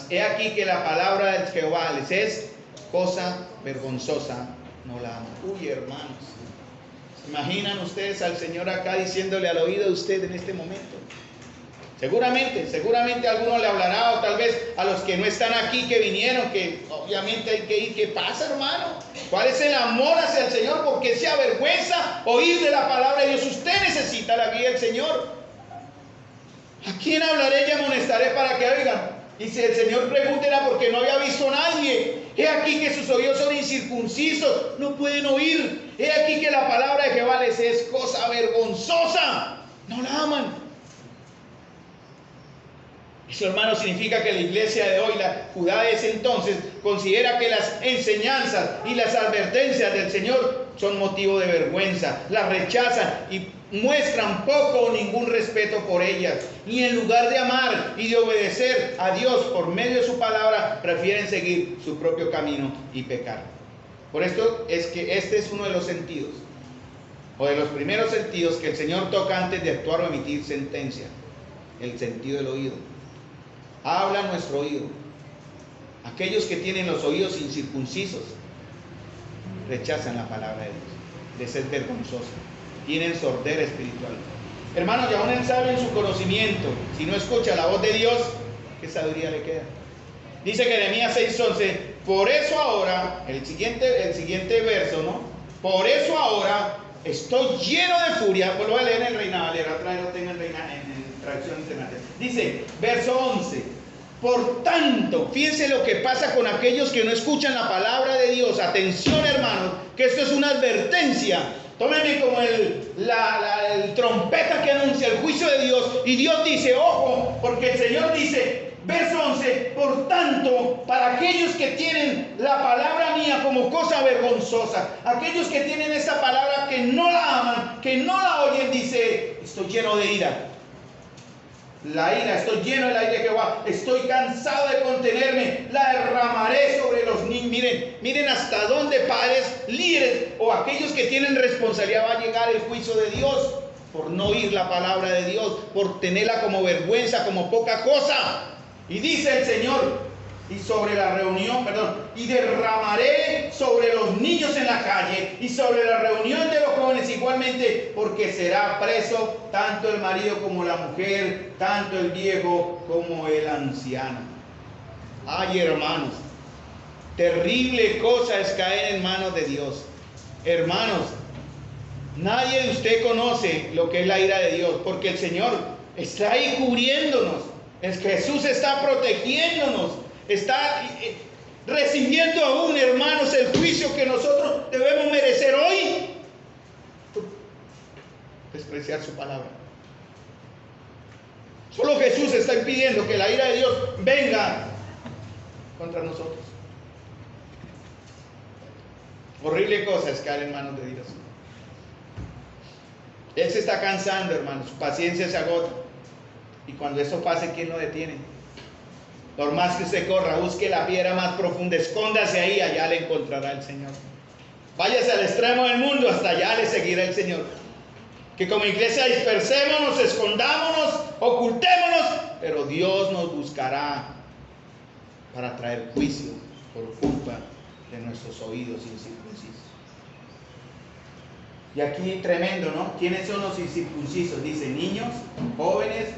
He aquí que la palabra de Jehová les es cosa vergonzosa, no la aman. Uy, hermanos, ¿se imaginan ustedes al Señor acá diciéndole al oído de usted en este momento? Seguramente alguno le hablará, o tal vez a los que no están aquí, que vinieron, que obviamente hay que ir. ¿Qué pasa, hermano? ¿Cuál es el amor hacia el Señor? ¿Por qué se avergüenza oír de la palabra de Dios? Usted necesita la guía del Señor. ¿A quién hablaré y amonestaré para que oigan? Y si el Señor pregunta era porque no había visto a nadie. He aquí que sus oídos son incircuncisos, no pueden oír. He aquí que la palabra de Jehová les es cosa vergonzosa, no la aman. Es Eso, hermano, significa que la iglesia de hoy, la Judá de ese entonces, considera que las enseñanzas y las advertencias del Señor son motivo de vergüenza, las rechazan y muestran poco o ningún respeto por ellas. Y en lugar de amar y de obedecer a Dios por medio de su palabra, prefieren seguir su propio camino y pecar. Por esto es que este es uno de los sentidos, o de los primeros sentidos que el Señor toca antes de actuar o emitir sentencia: el sentido del oído. Habla nuestro oído. Aquellos que tienen los oídos incircuncisos rechazan la palabra de Dios. Les es vergonzoso. Tienen sordera espiritual. Hermanos, y aún él sabe en su conocimiento, si no escucha la voz de Dios, ¿qué sabiduría le queda? Dice Jeremías 6:11, por eso ahora, el siguiente verso, ¿no? Por eso ahora estoy lleno de furia. Pues lo voy a leer en el Reina Valera, otra vez lo tengo en traducción internacional. Dice, verso 11, por tanto, fíjense lo que pasa con aquellos que no escuchan la palabra de Dios. Atención, hermanos, que esto es una advertencia. Tómenme como el trompeta que anuncia el juicio de Dios. Y Dios dice, ojo, porque el Señor dice, verso 11, por tanto, para aquellos que tienen la palabra mía como cosa vergonzosa, aquellos que tienen esa palabra que no la aman, que no la oyen, dice, estoy lleno de ira. La ira, estoy lleno de la ira de Jehová, estoy cansado de contenerme, la derramaré sobre los niños. Miren hasta dónde padres, líderes o aquellos que tienen responsabilidad va a llegar el juicio de Dios por no oír la palabra de Dios, por tenerla como vergüenza, como poca cosa. Y dice el Señor, y sobre la reunión, y derramaré sobre los niños en la calle y sobre la reunión de los jóvenes igualmente, porque será preso tanto el marido como la mujer, tanto el viejo como el anciano. Ay, hermanos, terrible cosa es caer en manos de Dios. Hermanos, nadie de usted conoce lo que es la ira de Dios, porque el Señor está ahí cubriéndonos. Es que Jesús está protegiéndonos. Está recibiendo aún, hermanos, el juicio que nosotros debemos merecer hoy por despreciar su palabra. Solo Jesús está impidiendo que la ira de Dios venga contra nosotros. Horrible cosa es caer en manos de Dios. Él se está cansando, hermanos, su paciencia se agota. Y cuando eso pase, ¿quién lo detiene? Por más que usted corra, busque la piedra más profunda, escóndase ahí, allá le encontrará el Señor. Váyase al extremo del mundo, hasta allá le seguirá el Señor. Que como iglesia dispersémonos, escondámonos, ocultémonos, pero Dios nos buscará para traer juicio por culpa de nuestros oídos incircuncisos. Y aquí tremendo, ¿no? ¿Quiénes son los incircuncisos? Dice niños, jóvenes,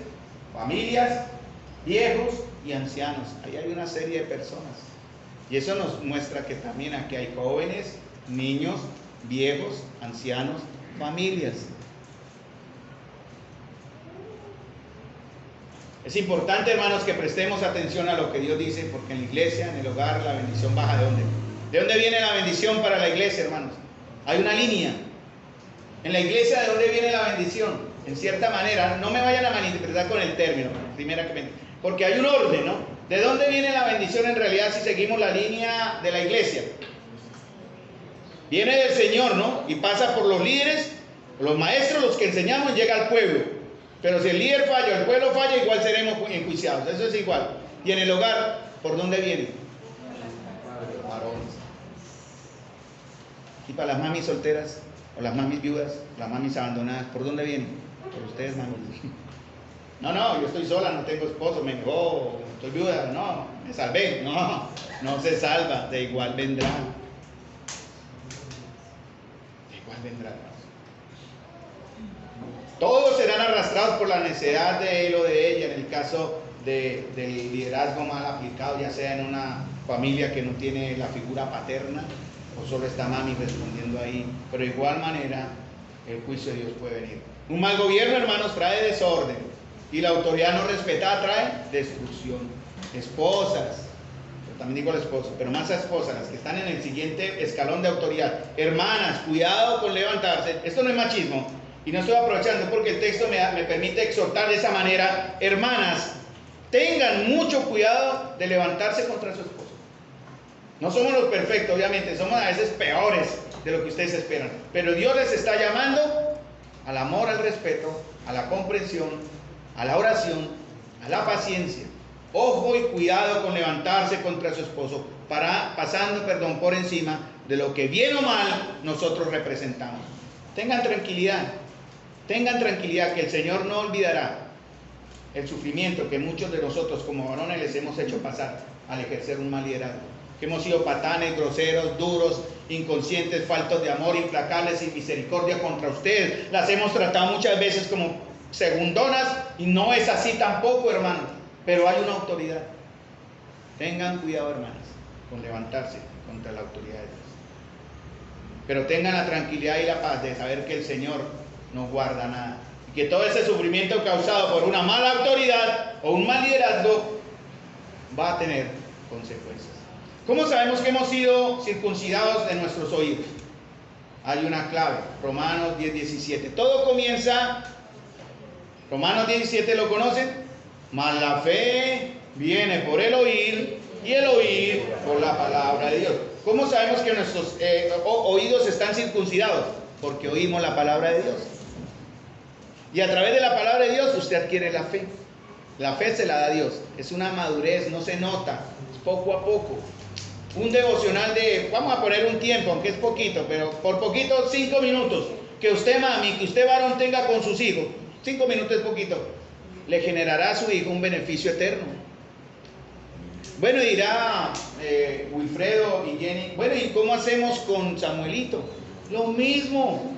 familias, viejos y ancianos. Ahí hay una serie de personas. Y eso nos muestra que también aquí hay jóvenes, niños, viejos, ancianos, familias. Es importante, hermanos, que prestemos atención a lo que Dios dice, porque en la iglesia, en el hogar, la bendición baja ¿de dónde? ¿De dónde viene la bendición para la iglesia, hermanos? Hay una línea. En la iglesia, ¿de dónde viene la bendición? En cierta manera, no me vayan a malinterpretar con el término, primeramente, porque hay un orden, ¿no? ¿De dónde viene la bendición en realidad si seguimos la línea de la iglesia? Viene del Señor, ¿no? Y pasa por los líderes, los maestros, los que enseñamos, llega al pueblo. Pero si el líder falla, el pueblo falla, igual seremos enjuiciados. Eso es igual. Y en el hogar, ¿por dónde viene? Los varones. Y para las mamis solteras, o las mamis viudas, las mamis abandonadas, ¿por dónde vienen? Por ustedes, mamis. No, yo estoy sola, no tengo esposo, me negó, estoy viuda, no, me salvé. No se salva, de igual vendrá. De igual vendrá. Todos serán arrastrados por la necedad de él o de ella, en el caso del liderazgo mal aplicado, ya sea en una familia que no tiene la figura paterna, o solo está mami respondiendo ahí. Pero de igual manera, el juicio de Dios puede venir. Un mal gobierno, hermanos, trae desorden. Y la autoridad no respetada trae destrucción. Esposas, yo también digo la esposa, pero más a esposas, las que están en el siguiente escalón de autoridad. Hermanas, cuidado con levantarse. Esto no es machismo. Y no estoy aprovechando porque el texto me permite exhortar de esa manera. Hermanas, tengan mucho cuidado de levantarse contra su esposo. No somos los perfectos, obviamente, somos a veces peores de lo que ustedes esperan, pero Dios les está llamando al amor, al respeto, a la comprensión, a la oración, a la paciencia. Ojo y cuidado con levantarse contra su esposo, pasando por encima de lo que bien o mal nosotros representamos. Tengan tranquilidad que el Señor no olvidará el sufrimiento que muchos de nosotros como varones les hemos hecho pasar al ejercer un mal liderazgo. Que hemos sido patanes, groseros, duros, inconscientes, faltos de amor, implacables, sin misericordia contra ustedes. Las hemos tratado muchas veces como segundonas y no es así tampoco, hermanos. Pero hay una autoridad. Tengan cuidado, hermanos, con levantarse contra la autoridad de Dios. Pero tengan la tranquilidad y la paz de saber que el Señor no guarda nada. Y que todo ese sufrimiento causado por una mala autoridad o un mal liderazgo va a tener consecuencias. ¿Cómo sabemos que hemos sido circuncidados de nuestros oídos? Hay una clave, Romanos 10:17. Todo comienza, Romanos 10:17, ¿lo conocen? Mas la fe viene por el oír y el oír por la palabra de Dios. ¿Cómo sabemos que nuestros oídos están circuncidados? Porque oímos la palabra de Dios. Y a través de la palabra de Dios usted adquiere la fe. La fe se la da Dios. Es una madurez, no se nota, es poco a poco. Un devocional de, vamos a poner un tiempo, aunque es poquito, pero por poquito 5 minutos. Que usted, mami, que usted, varón, tenga con sus hijos. 5 minutos es poquito. Le generará a su hijo un beneficio eterno. Bueno, dirá Wilfredo y Jenny, bueno, ¿y cómo hacemos con Samuelito? Lo mismo.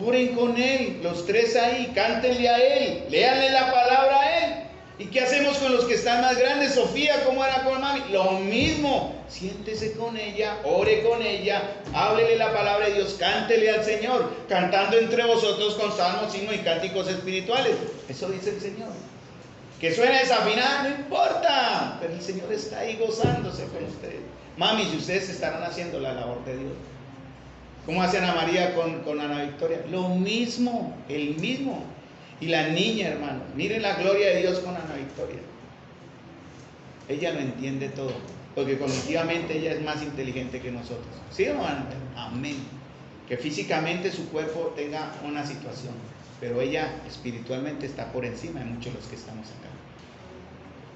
Oren con él, los tres ahí, cántenle a él, léanle la palabra a él. ¿Y qué hacemos con los que están más grandes? Sofía, ¿cómo era con mami? Lo mismo. Siéntese con ella, ore con ella, háblele la palabra de Dios, cántele al Señor, cantando entre vosotros con salmos, himnos y cánticos espirituales. Eso dice el Señor. Que suena desafinada, no importa, pero el Señor está ahí gozándose con ustedes. Mami, si ustedes estarán haciendo la labor de Dios. ¿Cómo hace Ana María con Ana Victoria? Lo mismo, el mismo. Y la niña, hermano, miren la gloria de Dios con Ana Victoria. Ella lo entiende todo, porque cognitivamente ella es más inteligente que nosotros. ¿Sí o no? Amén. Que físicamente su cuerpo tenga una situación, pero ella espiritualmente está por encima de muchos de los que estamos acá.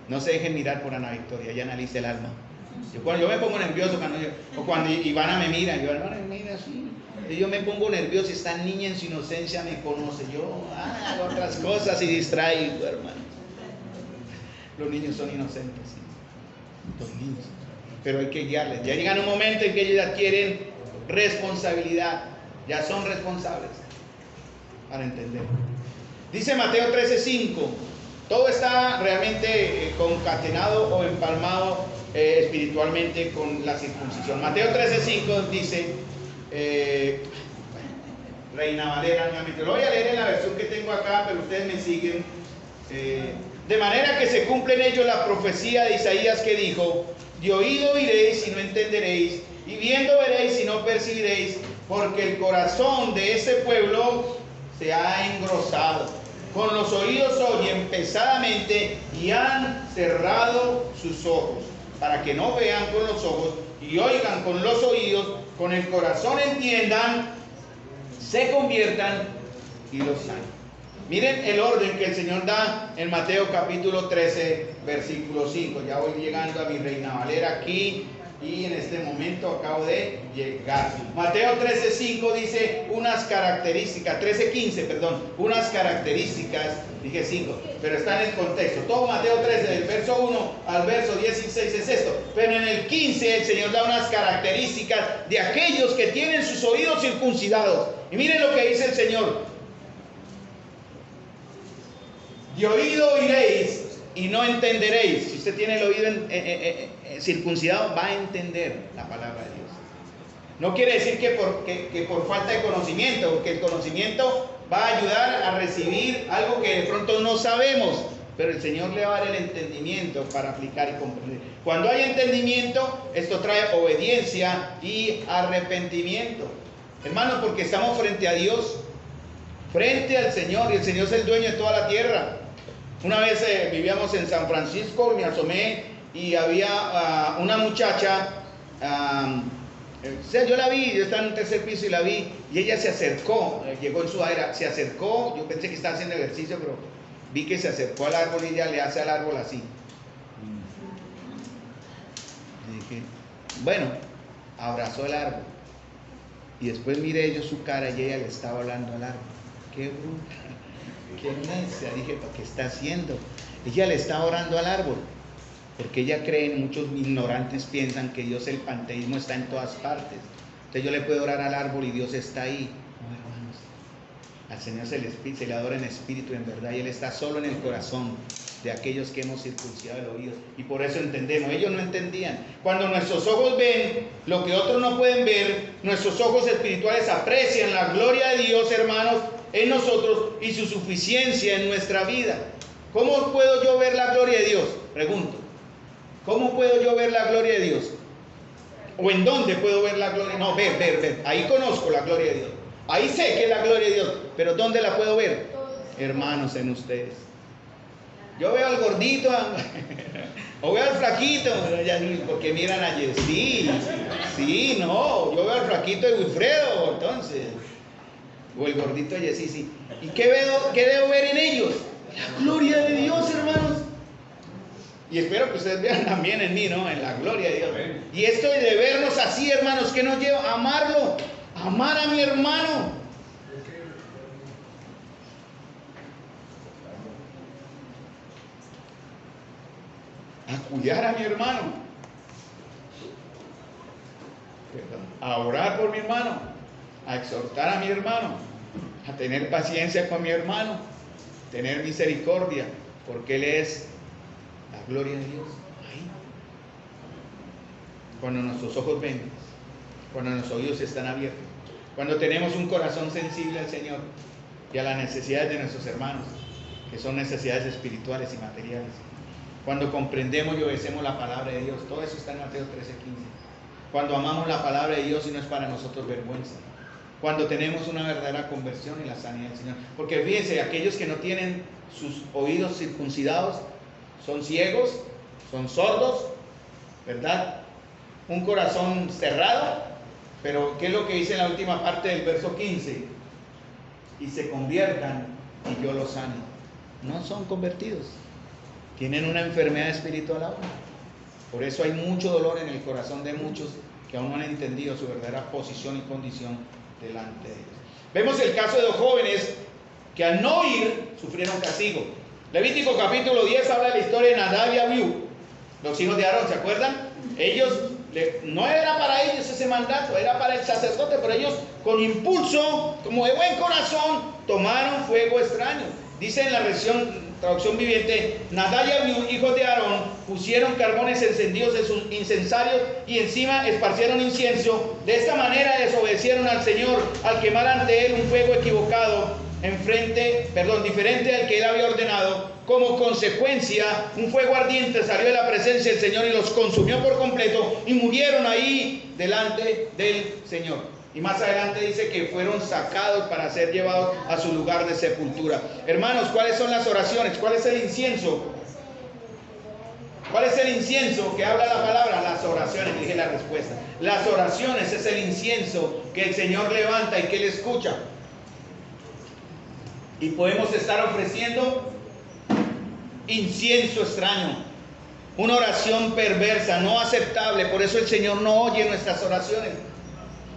No se dejen mirar por Ana Victoria, ella analiza el alma. Yo me pongo nervioso cuando Ivana me mira, yo, hermano, mira así. Yo me pongo nervioso y esta niña en su inocencia me conoce. Yo hago otras cosas y distraigo, hermano. Los niños son inocentes, ¿sí? Los niños. Pero hay que guiarles. Ya llegan un momento en que ellos adquieren responsabilidad. Ya son responsables. Para entender. Dice Mateo 13:5. Todo está realmente concatenado o empalmado espiritualmente con la circuncisión. Mateo 13:5 dice, Reina Valera, lo voy a leer en la versión que tengo acá, pero ustedes me siguen. De manera que se cumple en ello la profecía de Isaías que dijo: de oído oiréis y no entenderéis, y viendo veréis y no percibiréis, porque el corazón de ese pueblo se ha engrosado. Con los oídos oyen pesadamente y han cerrado sus ojos, para que no vean con los ojos y oigan con los oídos, con el corazón entiendan, se conviertan y los sanen. Miren el orden que el Señor da en Mateo capítulo 13, versículo 5. Ya voy llegando a mi Reina Valera aquí y en este momento acabo de llegar. Mateo 13:5 dice unas características, 13:15, perdón, unas características, dije 5, pero está en el contexto. Todo Mateo 13, del verso 1 al verso 16 es esto. Pero en el 15 el Señor da unas características de aquellos que tienen sus oídos circuncidados. Y miren lo que dice el Señor: de oído oiréis y no entenderéis. Si usted tiene el oído circuncidado, va a entender la palabra de Dios. No quiere decir que por falta de conocimiento, porque el conocimiento va a ayudar a recibir algo que de pronto no sabemos, pero el Señor le va a dar el entendimiento para aplicar y comprender. Cuando hay entendimiento, esto trae obediencia y arrepentimiento. Hermanos, porque estamos frente a Dios, frente al Señor, y el Señor es el dueño de toda la tierra. Una vez vivíamos en San Francisco y me asomé y había una muchacha, yo la vi, yo estaba en el tercer piso y la vi, y ella se acercó, llegó en su aire, se acercó, yo pensé que estaba haciendo ejercicio, pero vi que se acercó al árbol y ella le hace al árbol así. Y dije, bueno, abrazó el árbol. Y después miré yo su cara y ella le estaba hablando al árbol. Qué bruta, qué necia. Dije, ¿qué está haciendo? Ella le está orando al árbol. Porque ella cree, muchos ignorantes piensan que Dios, el panteísmo está en todas partes. Entonces yo le puedo orar al árbol y Dios está ahí. No, hermanos. Al Señor se le adora en espíritu y en verdad. Y Él está solo en el corazón de aquellos que hemos circuncidado el oído. Y por eso entendemos. Ellos no entendían. Cuando nuestros ojos ven lo que otros no pueden ver, nuestros ojos espirituales aprecian la gloria de Dios, hermanos, en nosotros y su suficiencia en nuestra vida. ¿Cómo puedo yo ver la gloria de Dios? Pregunto. ¿Cómo puedo yo ver la gloria de Dios? ¿O en dónde puedo ver la gloria? No, ver. Ahí conozco la gloria de Dios. Ahí sé que es la gloria de Dios. Pero ¿dónde la puedo ver? Hermanos, en ustedes. Yo veo al gordito, o veo al flaquito, porque miran a Jessy. Sí, no, yo veo al flaquito de Wilfredo, entonces. O el gordito de Jessy, sí. ¿Y qué debo ver en ellos? La gloria de Dios, hermanos. Y espero que ustedes vean también en mí, ¿no? En la gloria de Dios. Y esto de vernos así, hermanos, ¿qué nos lleva? A amarlo, a amar a mi hermano. A cuidar a mi hermano. A orar por mi hermano. A exhortar a mi hermano. A tener paciencia con mi hermano. Tener misericordia, porque Él es la gloria de Dios. Ahí. Cuando nuestros ojos ven, cuando nuestros oídos están abiertos, cuando tenemos un corazón sensible al Señor y a las necesidades de nuestros hermanos, que son necesidades espirituales y materiales. Cuando comprendemos y obedecemos la palabra de Dios. Todo eso está en Mateo 13:15. Cuando amamos la palabra de Dios y no es para nosotros vergüenza. Cuando tenemos una verdadera conversión y la sanidad del Señor. Porque fíjense, aquellos que no tienen sus oídos circuncidados son ciegos, son sordos, ¿verdad? Un corazón cerrado. Pero ¿qué es lo que dice en la última parte del verso 15? Y se conviertan y yo los sane. No son convertidos. Tienen una enfermedad espiritual aún. Por eso hay mucho dolor en el corazón de muchos que aún no han entendido su verdadera posición y condición delante de Dios. Vemos el caso de dos jóvenes que al no ir sufrieron castigo. Levítico capítulo 10 habla de la historia de Nadab y Abiú, los hijos de Aarón, ¿se acuerdan? Ellos, no era para ellos ese mandato, era para el sacerdote, pero ellos con impulso, como de buen corazón, tomaron fuego extraño. Dice en la traducción viviente, Nadab y Abiú, hijos de Aarón, pusieron carbones encendidos en sus incensarios y encima esparcieron incienso. De esta manera desobedecieron al Señor al quemar ante Él un fuego equivocado, diferente al que Él había ordenado. Como consecuencia, un fuego ardiente salió de la presencia del Señor y los consumió por completo y murieron ahí delante del Señor. Y más adelante dice que fueron sacados para ser llevados a su lugar de sepultura. Hermanos, ¿cuáles son las oraciones? ¿Cuál es el incienso? ¿Cuál es el incienso que habla la palabra? Las oraciones, dije la respuesta. Las oraciones es el incienso que el Señor levanta y que Él escucha. Y podemos estar ofreciendo incienso extraño. Una oración perversa, no aceptable. Por eso el Señor no oye nuestras oraciones.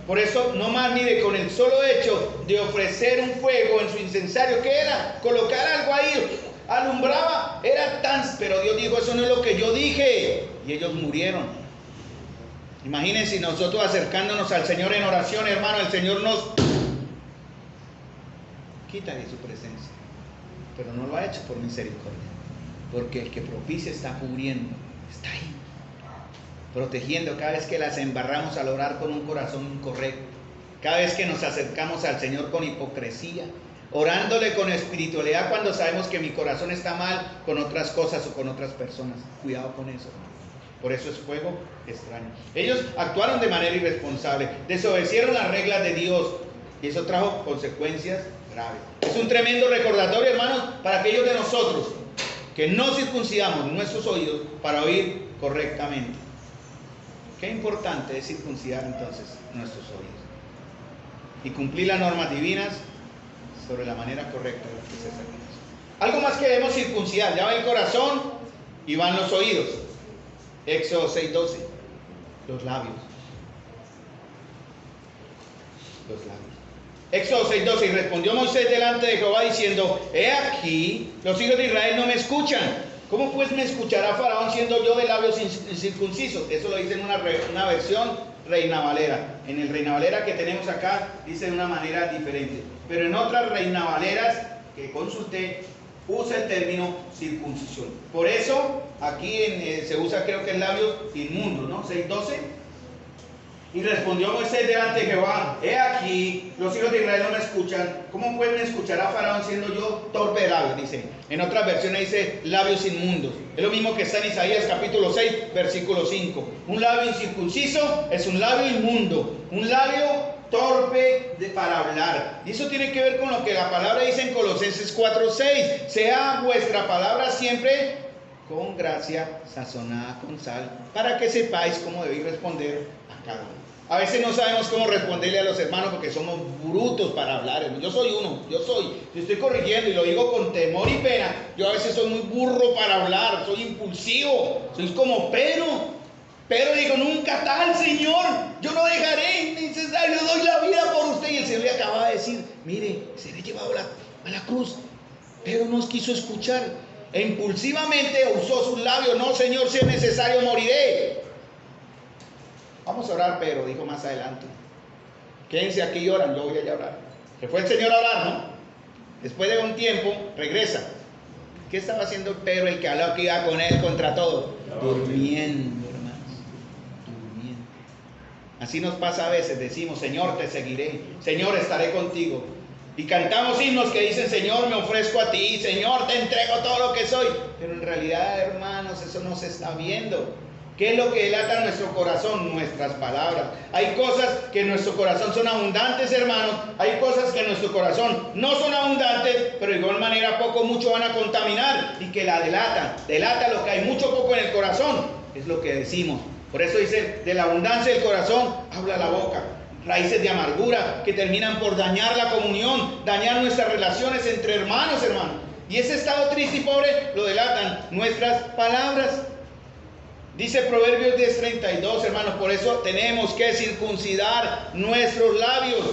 Por eso, no más, mire, con el solo hecho de ofrecer un fuego en su incensario, ¿qué era? Colocar algo ahí, alumbraba, era pero Dios dijo, eso no es lo que yo dije, y ellos murieron. Imagínense nosotros acercándonos al Señor en oración, hermano, el Señor nos quita de su presencia, pero no lo ha hecho por misericordia, porque el que propicia está cubriendo, está ahí, protegiendo cada vez que las embarramos al orar con un corazón incorrecto, cada vez que nos acercamos al Señor con hipocresía, orándole con espiritualidad cuando sabemos que mi corazón está mal con otras cosas o con otras personas. Cuidado con eso, hermano. Por eso es fuego extraño. Ellos actuaron de manera irresponsable, desobedecieron las reglas de Dios y eso trajo consecuencias graves. Es un tremendo recordatorio, hermanos, para aquellos de nosotros que no circuncidamos nuestros oídos para oír correctamente. Qué importante es circuncidar entonces nuestros oídos y cumplir las normas divinas sobre la manera correcta de lo que se hace. Algo más que debemos circuncidar, ya va el corazón y van los oídos. Éxodo 6:12, los labios. Los labios. Éxodo 6:12, y respondió Moisés delante de Jehová diciendo: he aquí, los hijos de Israel no me escuchan. ¿Cómo pues me escuchará Faraón siendo yo de labios incircuncisos? Eso lo dice en una versión Reina Valera. En el Reina Valera que tenemos acá dice de una manera diferente. Pero en otras Reina Valeras que consulté usa el término circuncisión. Por eso aquí se usa, creo que es labios inmundos, ¿no? 6:12. Y respondió Moisés delante de Jehová: he aquí, los hijos de Israel no me escuchan. ¿Cómo pues me escuchará Faraón siendo yo torpe de labios? Dice. En otras versiones dice labios inmundos. Es lo mismo que está en Isaías capítulo 6, versículo 5. Un labio incircunciso es un labio inmundo, un labio torpe para hablar. Y eso tiene que ver con lo que la palabra dice en Colosenses 4:6. Sea vuestra palabra siempre con gracia, sazonada con sal, para que sepáis cómo debéis responder a cada uno. A veces no sabemos cómo responderle a los hermanos porque somos brutos para hablar. Yo soy uno, yo estoy corrigiendo y lo digo con temor y pena. Yo a veces soy muy burro para hablar, soy impulsivo, soy como Pedro. Pero digo, nunca tal, Señor, yo no dejaré innecesario, doy la vida por usted. Y el Señor le acaba de decir: mire, seré llevado a la cruz. Pero no quiso escuchar e impulsivamente usó sus labios: no, Señor, si es necesario moriré. Vamos a orar, pero dijo más adelante: quédense aquí y oran, yo voy a orar. Se fue el Señor a orar, ¿no? Después de un tiempo regresa. ¿Qué estaba haciendo Pedro, el que habló que iba con él contra todo? Durmiendo. Así nos pasa a veces, decimos: Señor, te seguiré, Señor, estaré contigo. Y cantamos himnos que dicen: Señor, me ofrezco a ti, Señor, te entrego todo lo que soy. Pero en realidad, hermanos, eso no se está viendo. ¿Qué es lo que delata nuestro corazón? Nuestras palabras. Hay cosas que en nuestro corazón son abundantes, hermanos. Hay cosas que en nuestro corazón no son abundantes, pero de igual manera poco o mucho van a contaminar y que la delatan. Delata lo que hay mucho o poco en el corazón. Es lo que decimos. Por eso dice: de la abundancia del corazón habla la boca. Raíces de amargura que terminan por dañar la comunión, dañar nuestras relaciones entre hermanos. Y ese estado triste y pobre lo delatan nuestras palabras. Dice Proverbios 10:32, hermanos: por eso tenemos que circuncidar nuestros labios.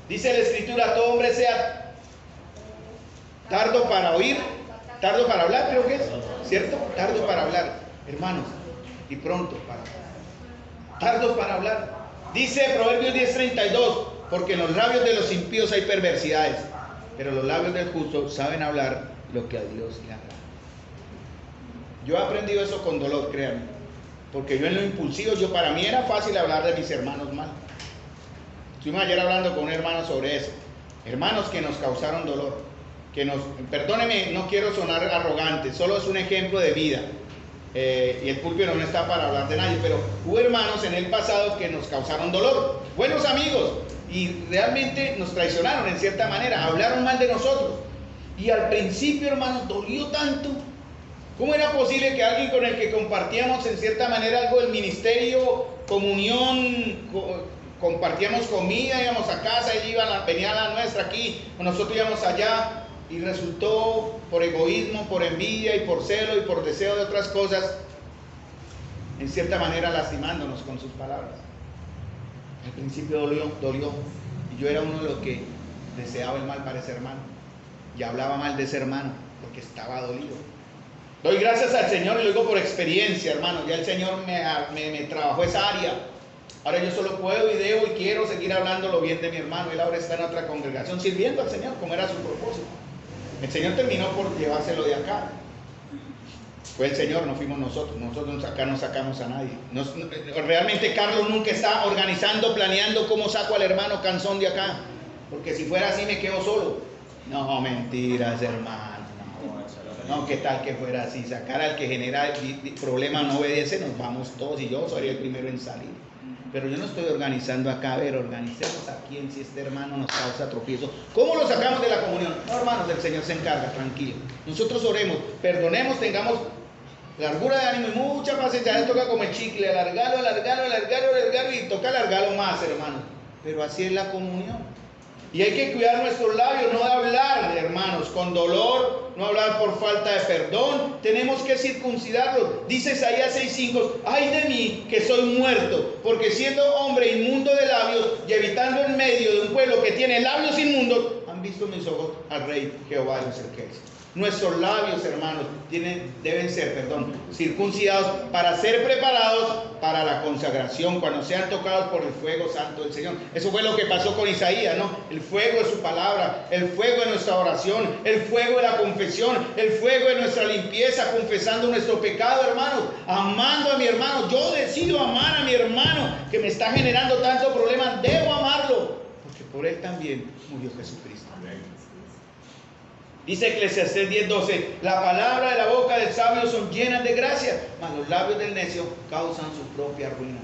Dice la Escritura: todo hombre sea tardo para oír, tardo para hablar, creo que es, ¿cierto? Tardo para hablar, hermanos, y pronto para hablar. Tardos para hablar. Dice Proverbios 10:32: porque en los labios de los impíos hay perversidades, pero los labios del justo saben hablar lo que a Dios le agrada. Yo he aprendido eso con dolor, créanme. Porque yo en lo impulsivo, para mí era fácil hablar de mis hermanos mal. Estuvimos ayer hablando con un hermano sobre eso. Hermanos que nos causaron dolor. Perdóneme, no quiero sonar arrogante, solo es un ejemplo de vida. Y el púlpito no está para hablar de nadie, pero hubo hermanos en el pasado que nos causaron dolor. Buenos amigos. Y realmente nos traicionaron en cierta manera. Hablaron mal de nosotros. Y al principio, hermanos, dolió tanto. ¿Cómo era posible que alguien con el que compartíamos en cierta manera algo del ministerio, comunión, compartíamos comida, íbamos a casa, venía a la nuestra aquí, nosotros íbamos allá, y resultó por egoísmo, por envidia y por celo y por deseo de otras cosas, en cierta manera lastimándonos con sus palabras? Al principio dolió, y yo era uno de los que deseaba el mal para ese hermano, y hablaba mal de ese hermano, porque estaba dolido. Doy gracias al Señor y lo digo por experiencia, hermano. Ya el Señor me trabajó esa área. Ahora yo solo puedo y debo y quiero seguir hablando lo bien de mi hermano. Él ahora está en otra congregación sirviendo al Señor, como era su propósito. El Señor terminó por llevárselo de acá. Fue el Señor, no fuimos nosotros. Nosotros acá no sacamos a nadie. Realmente Carlos nunca está organizando, planeando cómo saco al hermano Canzón de acá. Porque si fuera así me quedo solo. No, mentiras, hermano. No, ¿qué tal que fuera así? Sacar al que genera problemas no obedece, nos vamos todos y yo sería el primero en salir. Pero yo no estoy organizando acá, a ver, organicemos a quién si este hermano nos causa tropiezo. ¿Cómo lo sacamos de la comunión? No, hermanos, el Señor se encarga, tranquilo. Nosotros oremos, perdonemos, tengamos largura de ánimo y mucha paciencia. Ya toca como el chicle, alargarlo y toca alargarlo más, hermanos. Pero así es la comunión. Y hay que cuidar nuestros labios, no de hablar, hermanos, con dolor, no hablar por falta de perdón. Tenemos que circuncidarlos. Dice Isaías 6:5, ay de mí que soy muerto, porque siendo hombre inmundo de labios y habitando en medio de un pueblo que tiene labios inmundos, han visto mis ojos al Rey Jehová de los ejércitos. Nuestros labios, hermanos, deben ser circuncidados para ser preparados para la consagración, cuando sean tocados por el fuego santo del Señor. Eso fue lo que pasó con Isaías, ¿no? El fuego de su palabra, el fuego de nuestra oración, el fuego de la confesión, el fuego de nuestra limpieza, confesando nuestro pecado, hermanos, amando a mi hermano. Yo decido amar a mi hermano que me está generando tanto problema. Debo amarlo, porque por él también murió Jesucristo. Dice Eclesiastés 10:12, la palabra de la boca del sabio son llenas de gracia, mas los labios del necio causan su propia ruina.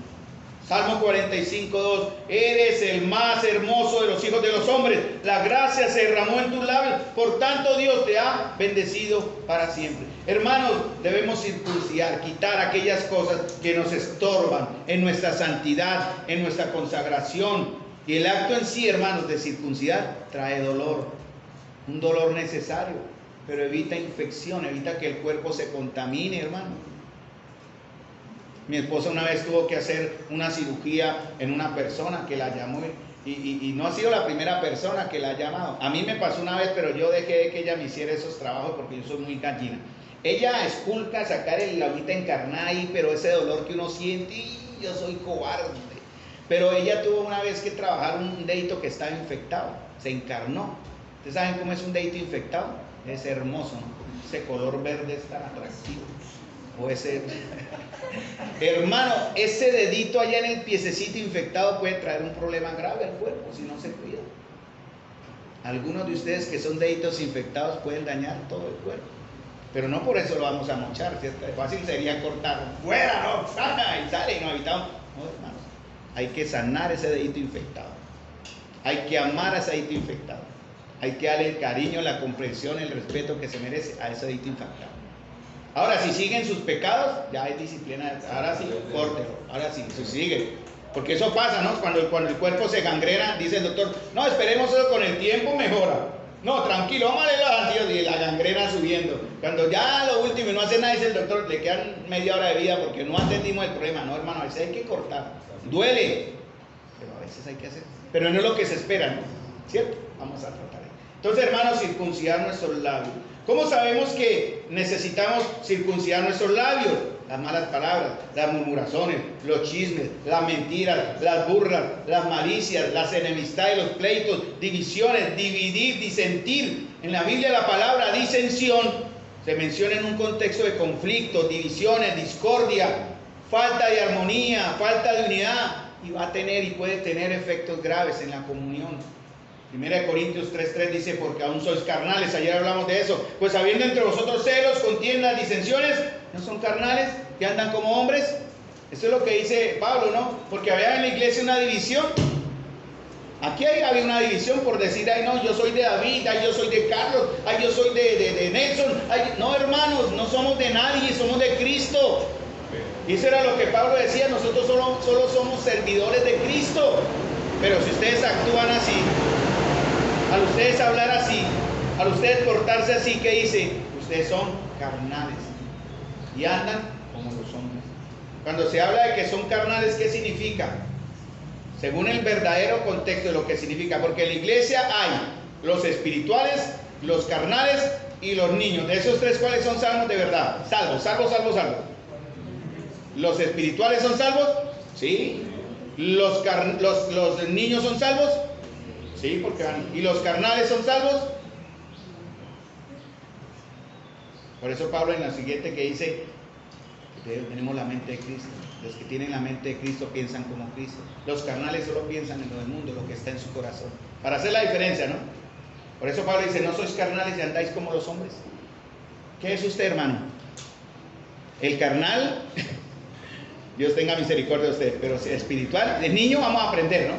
Salmo 45:2, eres el más hermoso de los hijos de los hombres, la gracia se derramó en tus labios, por tanto Dios te ha bendecido para siempre. Hermanos, debemos circuncidar, quitar aquellas cosas que nos estorban en nuestra santidad, en nuestra consagración. Y el acto en sí, hermanos, de circuncidar trae dolor. Un dolor necesario, pero evita infección, evita que el cuerpo se contamine, hermano. Mi esposa una vez tuvo que hacer una cirugía en una persona que la llamó y no ha sido la primera persona que la ha llamado. A mí me pasó una vez, pero yo dejé que ella me hiciera esos trabajos porque yo soy muy gallina. Ella esculca sacar la agüita encarnada ahí, pero ese dolor que uno siente, yo soy cobarde. Pero ella tuvo una vez que trabajar un dedito que estaba infectado, se encarnó. ¿Ustedes saben cómo es un dedito infectado? Es hermoso, ¿no? Ese color verde es tan atractivo. O ese... Hermano, ese dedito allá en el piececito infectado puede traer un problema grave al cuerpo si no se cuida. Algunos de ustedes que son deditos infectados pueden dañar todo el cuerpo. Pero no por eso lo vamos a mochar, ¿cierto? Fácil sería cortarlo. ¡Fuera, no! ¡Sana! Y sale y no habitamos. No, hermanos. Hay que sanar ese dedito infectado. Hay que amar a ese dedito infectado. Hay que darle el cariño, la comprensión, el respeto que se merece a ese dedito infectado. Ahora, si siguen sus pecados, ya hay disciplina. Ahora sí, córtelo. Ahora sí, se sigue. Porque eso pasa, ¿no? Cuando el cuerpo se gangrena, dice el doctor, no, esperemos eso, con el tiempo mejora. No, tranquilo, vamos a leer los antídotos y la gangrena subiendo. Cuando ya lo último y no hace nada, dice el doctor, le quedan media hora de vida porque no atendimos el problema. No, hermano, a veces hay que cortar. Duele, pero a veces hay que hacer. Pero no es lo que se espera, ¿no? ¿Cierto? Vamos a tratar. Entonces, hermanos, circuncidar nuestros labios. ¿Cómo sabemos que necesitamos circuncidar nuestros labios? Las malas palabras, las murmuraciones, los chismes, las mentiras, las burlas, las malicias, las enemistades, los pleitos, divisiones, dividir, disentir. En la Biblia la palabra disensión se menciona en un contexto de conflictos, divisiones, discordia, falta de armonía, falta de unidad, y va a tener y puede tener efectos graves en la comunión. 1 Corintios 3:3 dice, porque aún sois carnales, ayer hablamos de eso, pues habiendo entre vosotros celos, contiendas, disensiones, ¿no son carnales que andan como hombres? Eso es lo que dice Pablo, ¿no? Porque había en la iglesia una división. Aquí había una división por decir, ay no, yo soy de David, ay yo soy de Carlos, ay yo soy de Nelson. Ay, no, hermanos, no somos de nadie, somos de Cristo. Y eso era lo que Pablo decía, nosotros solo somos servidores de Cristo. Pero si ustedes actúan así, al ustedes hablar así, al ustedes portarse así, ¿qué dice? Ustedes son carnales y andan como los hombres. Cuando se habla de que son carnales, ¿qué significa? Según el verdadero contexto de lo que significa, porque en la iglesia hay los espirituales, los carnales y los niños. De esos tres, ¿cuáles son salvos de verdad? Salvos. ¿Los espirituales son salvos? Sí. ¿Los niños son salvos? Sí, porque van. ¿Y los carnales son salvos? Por eso Pablo en la siguiente que dice, tenemos la mente de Cristo. Los que tienen la mente de Cristo piensan como Cristo. Los carnales solo piensan en lo del mundo, lo que está en su corazón. Para hacer la diferencia, ¿no? Por eso Pablo dice, no sois carnales y andáis como los hombres. ¿Qué es usted, hermano? ¿El carnal Dios tenga misericordia de usted, pero si espiritual, de niño vamos a aprender, ¿no?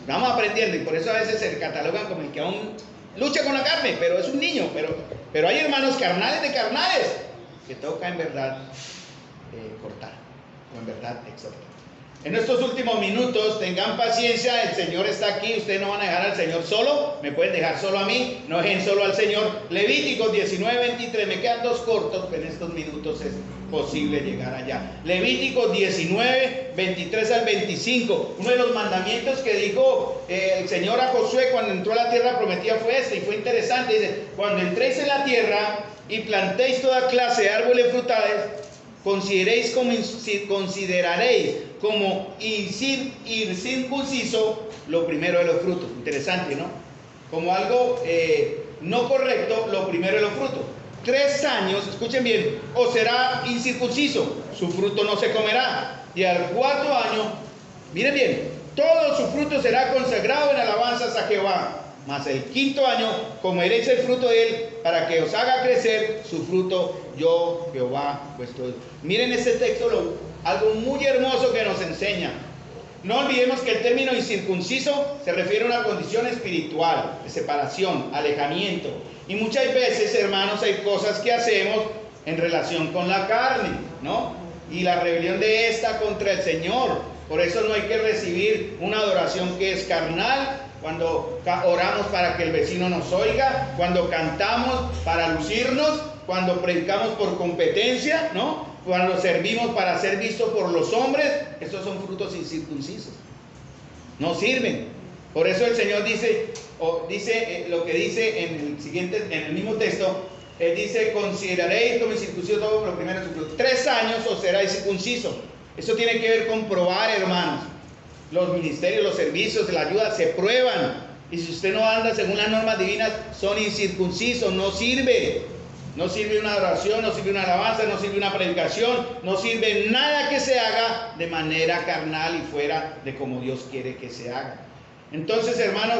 Vamos aprendiendo y por eso a veces se catalogan como el que aún lucha con la carne, pero es un niño, pero hay hermanos carnales de carnales que toca en verdad cortar, o en verdad exhortar. En estos últimos minutos, tengan paciencia, el Señor está aquí, ustedes no van a dejar al Señor solo, me pueden dejar solo a mí, no dejen solo al Señor. Levíticos 19:23, me quedan dos cortos, pero en estos minutos es posible llegar allá. Levíticos 19:23 al 25, uno de los mandamientos que dijo el Señor a Josué cuando entró a la tierra prometida fue este, y fue interesante, dice, cuando entréis en la tierra y plantéis toda clase de árboles frutales, consideraréis como incircunciso lo primero de los frutos. Interesante, ¿no? Como algo no correcto, lo primero de los frutos. 3 años, escuchen bien, o será incircunciso, su fruto no se comerá. Y al 4º año, miren bien, todo su fruto será consagrado en alabanzas a Jehová. Mas el 5º año comeréis el fruto de él para que os haga crecer su fruto, yo Jehová vuestro Dios. Miren este texto, algo muy hermoso que nos enseña. No olvidemos que el término incircunciso se refiere a una condición espiritual, de separación, alejamiento. Y muchas veces, hermanos, hay cosas que hacemos en relación con la carne, ¿no? Y la rebelión de esta contra el Señor. Por eso no hay que recibir una adoración que es carnal, cuando oramos para que el vecino nos oiga, cuando cantamos para lucirnos, cuando predicamos por competencia, ¿no? Cuando servimos para ser vistos por los hombres. Estos son frutos incircuncisos, no sirven. Por eso el Señor dice lo que dice en el mismo texto, dice, consideraréis como incircunciso todo lo primero de su fruto. 3 años os será incircunciso. Eso tiene que ver con probar, hermanos. Los ministerios, los servicios, la ayuda se prueban. Y si usted no anda según las normas divinas, son incircuncisos, no sirve. No sirve una oración, no sirve una alabanza, no sirve una predicación, no sirve nada que se haga de manera carnal y fuera de como Dios quiere que se haga. Entonces, hermanos,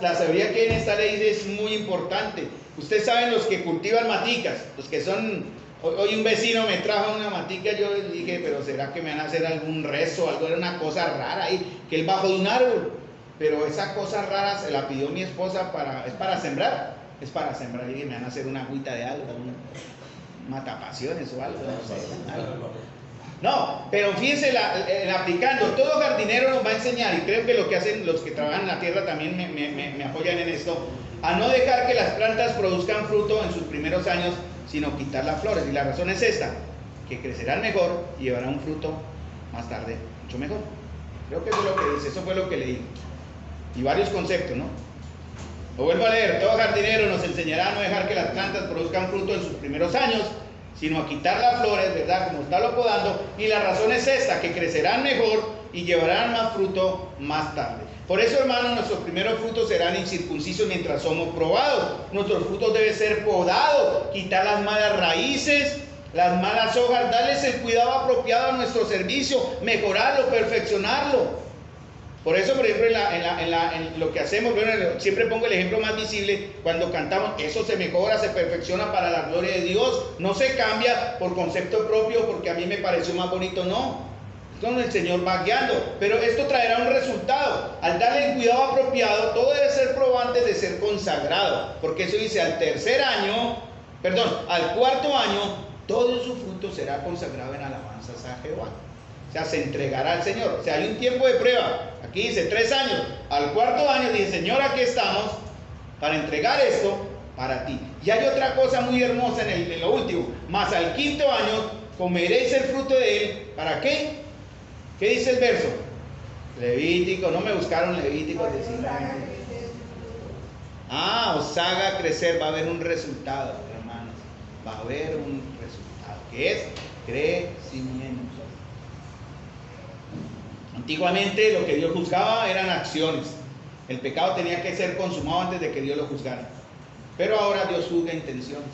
la sabiduría que hay en esta ley es muy importante. Ustedes saben, los que cultivan maticas, los que son... Hoy un vecino me trajo una matica, yo le dije, pero ¿será que me van a hacer algún rezo? Algo, era una cosa rara ahí, que él bajó de un árbol. Pero esa cosa rara se la pidió mi esposa es para sembrar. Es para sembrar, y dije, me van a hacer una agüita de algo, un matapasiones o algo, no sé, algo. No, pero fíjense, aplicando, todo jardinero nos va a enseñar, y creo que lo que hacen los que trabajan en la tierra también me apoyan en esto, a no dejar que las plantas produzcan fruto en sus primeros años, sino quitar las flores. Y la razón es esta, que crecerán mejor y llevarán un fruto más tarde mucho mejor. Creo que eso es lo que dice, eso fue lo que leí. Y varios conceptos, ¿no? Lo vuelvo a leer, todo jardinero nos enseñará a no dejar que las plantas produzcan fruto en sus primeros años, sino a quitar las flores, ¿verdad? Como está lo podando. Y la razón es esta, que crecerán mejor y llevarán más fruto más tarde. Por eso, hermanos, nuestros primeros frutos serán incircuncisos mientras somos probados. Nuestros frutos deben ser podados, quitar las malas raíces, las malas hojas, darles el cuidado apropiado a nuestro servicio, mejorarlo, perfeccionarlo. Por eso, por ejemplo, en lo que hacemos, bueno, siempre pongo el ejemplo más visible, cuando cantamos, eso se mejora, se perfecciona para la gloria de Dios, no se cambia por concepto propio, porque a mí me pareció más bonito, no. Es donde el Señor va guiando, pero esto traerá un resultado. Al darle el cuidado apropiado, todo debe ser probado antes de ser consagrado, porque eso dice, al 4º año, todo su fruto será consagrado en alabanzas a Jehová. O sea, se entregará al Señor. O sea, hay un tiempo de prueba. Aquí dice 3 años. Al 4º año dice, Señor, aquí estamos para entregar esto para ti. Y hay otra cosa muy hermosa en lo último. Mas al 5º año comeréis el fruto de él. ¿Para qué? ¿Qué dice el verso? Levítico. No me buscaron Levítico 19. Os haga crecer. Va a haber un resultado, hermanos. Va a haber un resultado. Que es crecimiento. Antiguamente lo que Dios juzgaba eran acciones. El pecado tenía que ser consumado antes de que Dios lo juzgara. Pero ahora Dios juzga intenciones.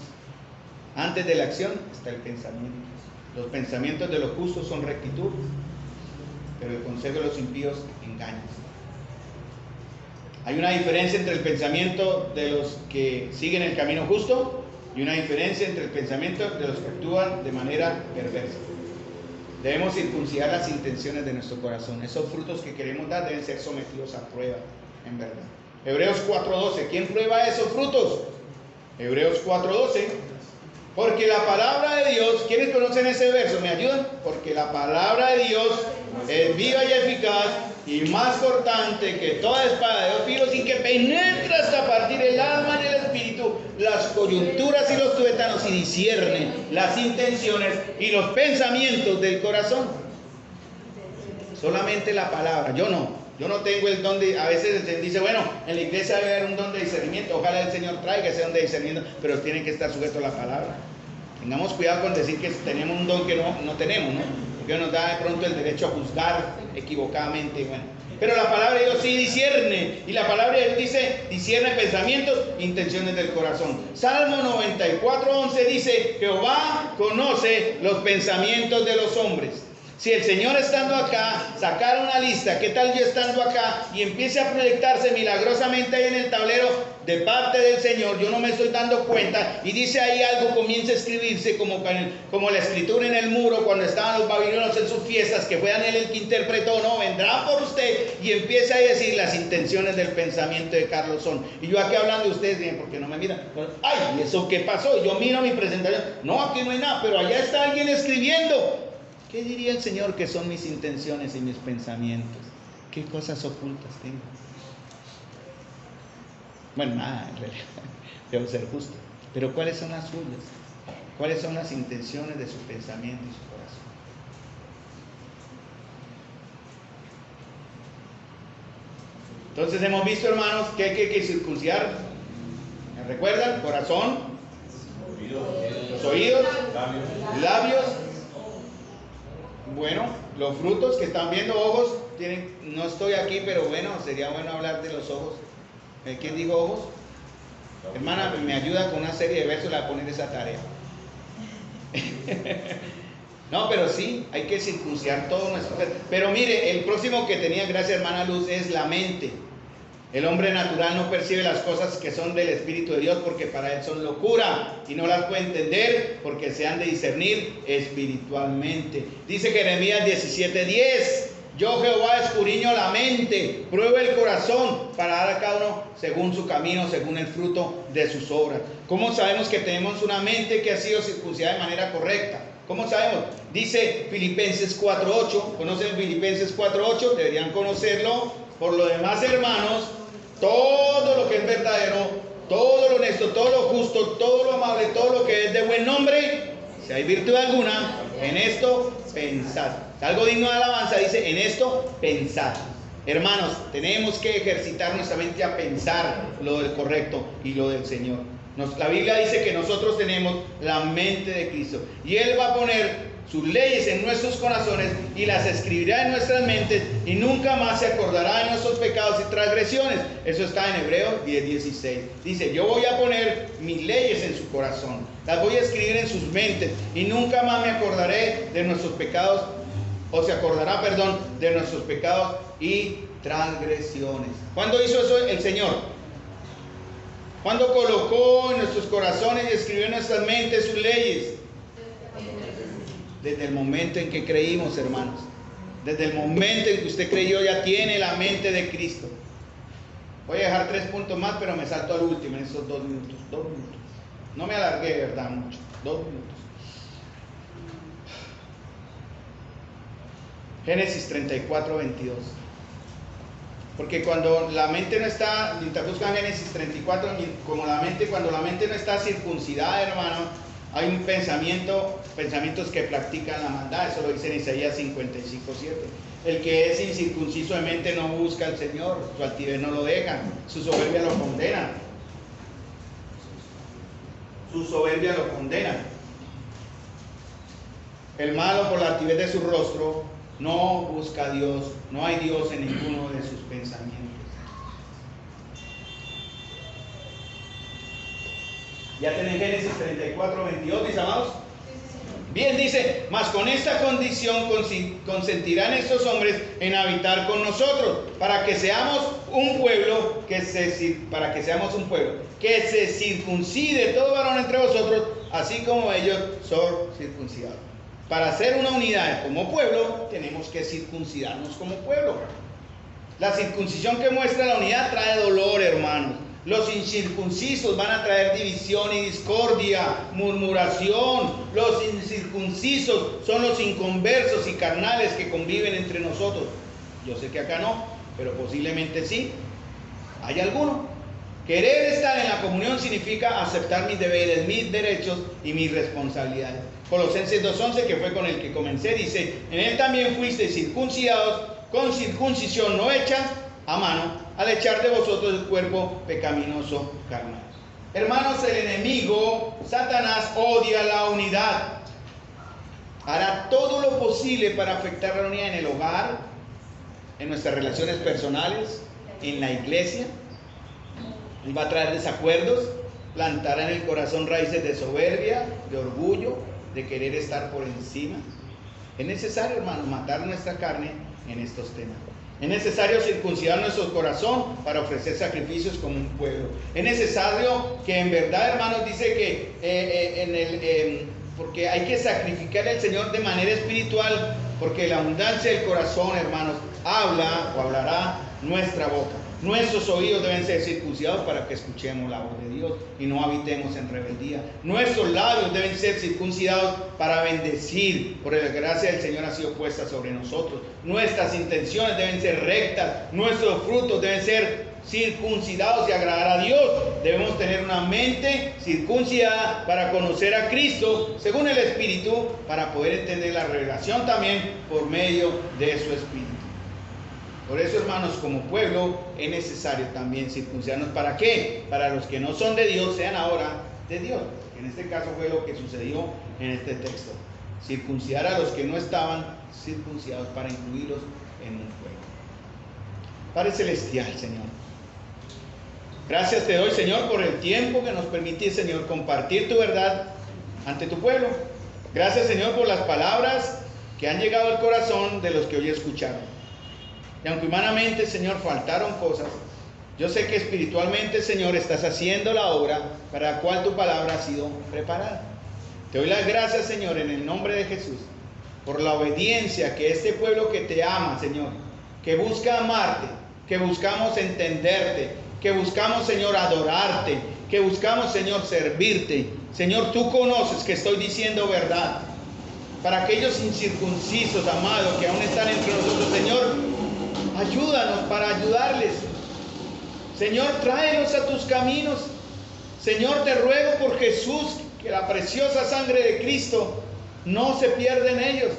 Antes de la acción está el pensamiento. Los pensamientos de los justos son rectitud, pero el consejo de los impíos engaños. Hay una diferencia entre el pensamiento de los que siguen el camino justo y una diferencia entre el pensamiento de los que actúan de manera perversa. Debemos circuncidar las intenciones de nuestro corazón. Esos frutos que queremos dar deben ser sometidos a prueba, en verdad. Hebreos 4:12. ¿Quién prueba esos frutos? Hebreos 4:12. Porque la palabra de Dios, ¿quiénes conocen ese verso? ¿Me ayudan? Porque la palabra de Dios es viva y eficaz y más cortante que toda espada de dos filos y que penetra hasta partir el alma y el espíritu, las coyunturas y los tuétanos y discierne las intenciones y los pensamientos del corazón. Solamente la palabra. Yo no tengo el don de, a veces se dice, bueno, en la iglesia debe haber un don de discernimiento, ojalá el Señor traiga ese don de discernimiento, pero tiene que estar sujeto a la palabra. Tengamos cuidado con decir que tenemos un don que no tenemos, ¿no? Porque nos da de pronto el derecho a juzgar equivocadamente, bueno. Pero la palabra de Dios sí discierne, y la palabra de Dios dice, discierne pensamientos e intenciones del corazón. Salmo 94:11 dice, Jehová conoce los pensamientos de los hombres. Si el Señor estando acá sacara una lista, ¿qué tal yo estando acá? Y empiece a proyectarse milagrosamente ahí en el tablero de parte del Señor, yo no me estoy dando cuenta, y dice ahí algo, comienza a escribirse como la escritura en el muro cuando estaban los babilonios en sus fiestas, que fue Daniel el que interpretó, no, vendrán por usted, y empieza a decir las intenciones del pensamiento de Carlos son. Y yo aquí hablando de ustedes, bien, porque no me miran, ay, ¿y eso qué pasó? Yo miro mi presentación, no, aquí no hay nada, pero allá está alguien escribiendo. ¿Qué diría el Señor que son mis intenciones y mis pensamientos? ¿Qué cosas ocultas tengo? Bueno, nada, en realidad, debo ser justo. Pero ¿cuáles son las suyas? ¿Cuáles son las intenciones de su pensamiento y su corazón? Entonces hemos visto, hermanos, que hay que circuncidar. ¿Me recuerdan? Corazón, los oídos, labios. Bueno, los frutos que están viendo, ojos, no estoy aquí, pero bueno, sería bueno hablar de los ojos. ¿Quién dijo ojos? Hermana, me ayuda con una serie de versos, le voy a poner esa tarea. No, pero sí, hay que circuncidar todo nuestro ser. Pero mire, el próximo que tenía, gracias hermana Luz, es la mente. El hombre natural no percibe las cosas que son del Espíritu de Dios porque para él son locura y no las puede entender porque se han de discernir espiritualmente. Dice Jeremías 17:10, yo Jehová escudriño la mente, pruebo el corazón para dar a cada uno según su camino, según el fruto de sus obras. ¿Cómo sabemos que tenemos una mente que ha sido circuncidada de manera correcta? ¿Cómo sabemos? Dice Filipenses 4:8, ¿conocen Filipenses 4:8? Deberían conocerlo. Por lo demás, hermanos, todo lo que es verdadero, todo lo honesto, todo lo justo, todo lo amable, todo lo que es de buen nombre, si hay virtud alguna, en esto pensad. Algo digno de alabanza dice, en esto pensad. Hermanos, tenemos que ejercitar nuestra mente a pensar lo del correcto y lo del Señor. La Biblia dice que nosotros tenemos la mente de Cristo y Él va a poner sus leyes en nuestros corazones y las escribirá en nuestras mentes y nunca más se acordará de nuestros pecados y transgresiones. Eso está en Hebreos 10:16. Dice, yo voy a poner mis leyes en su corazón, las voy a escribir en sus mentes y nunca más me acordaré de nuestros pecados, o se acordará, perdón, de nuestros pecados y transgresiones. ¿Cuándo hizo eso el Señor? ¿Cuándo colocó en nuestros corazones y escribió en nuestras mentes sus leyes? Desde el momento en que creímos, hermanos. Desde el momento en que usted creyó, ya tiene la mente de Cristo. Voy a dejar 3 puntos más, pero me salto al último en esos 2 minutos. 2 minutos. No me alargué, de verdad, mucho. 2 minutos. Génesis 34:22. Porque cuando la mente no está, buscan Génesis 34, como cuando la mente no está circuncidada, hermano, hay un pensamientos que practican la maldad. Eso lo dice en Isaías 55:7. El que es incircunciso de mente no busca al Señor, su altivez no lo deja, su soberbia lo condena. Su soberbia lo condena. El malo por la altivez de su rostro no busca a Dios, no hay Dios en ninguno de sus pensamientos. Ya tienen Génesis 34:22, mis amados. Bien, dice, mas con esta condición consentirán estos hombres en habitar con nosotros, para que seamos un pueblo que se circuncide todo varón entre vosotros, así como ellos son circuncidados. para hacer una unidad como pueblo, tenemos que circuncidarnos como pueblo. La circuncisión que muestra la unidad trae dolor, hermanos. Los incircuncisos van a traer división y discordia, murmuración. Los incircuncisos son los inconversos y carnales que conviven entre nosotros. Yo sé que acá no, pero posiblemente sí. ¿Hay alguno? Querer estar en la comunión significa aceptar mis deberes, mis derechos y mis responsabilidades. Colosenses 2:11, que fue con el que comencé, dice: en él también fuisteis circuncidados con circuncisión no hecha a mano, al echar de vosotros el cuerpo pecaminoso carnal. Hermanos, el enemigo, Satanás, odia la unidad. Hará todo lo posible para afectar la unidad en el hogar, en nuestras relaciones personales, en la iglesia. Él va a traer desacuerdos, plantará en el corazón raíces de soberbia, de orgullo, de querer estar por encima. Es necesario, hermanos, matar nuestra carne en estos temas. Es necesario circuncidar nuestro corazón para ofrecer sacrificios como un pueblo. Es necesario que en verdad, hermanos, dice que porque hay que sacrificar al Señor de manera espiritual, porque la abundancia del corazón, hermanos, habla o hablará nuestra boca. Nuestros oídos deben ser circuncidados para que escuchemos la voz de Dios y no habitemos en rebeldía. Nuestros labios deben ser circuncidados para bendecir, porque la gracia del Señor ha sido puesta sobre nosotros. Nuestras intenciones deben ser rectas, nuestros frutos deben ser circuncidados y agradar a Dios. Debemos tener una mente circuncidada para conocer a Cristo según el Espíritu, para poder entender la revelación también por medio de su Espíritu. Por eso, hermanos, como pueblo es necesario también circuncidarnos. ¿Para qué? Para los que no son de Dios sean ahora de Dios. En este caso fue lo que sucedió en este texto. Circuncidar a los que no estaban circuncidados para incluirlos en un pueblo. Padre Celestial, Señor, gracias te doy, Señor, por el tiempo que nos permitís, Señor, compartir tu verdad ante tu pueblo. Gracias, Señor, por las palabras que han llegado al corazón de los que hoy escucharon. Y aunque humanamente, Señor, faltaron cosas, yo sé que espiritualmente, Señor, estás haciendo la obra para la cual tu palabra ha sido preparada. Te doy las gracias, Señor, en el nombre de Jesús, por la obediencia que este pueblo que te ama, Señor, que busca amarte, que buscamos entenderte, que buscamos, Señor, adorarte, que buscamos, Señor, servirte. Señor, tú conoces que estoy diciendo verdad. Para aquellos incircuncisos, amados, que aún están entre nosotros, Señor, ayúdanos para ayudarles. Señor, tráelos a tus caminos. Señor, te ruego por Jesús, que la preciosa sangre de Cristo no se pierda en ellos.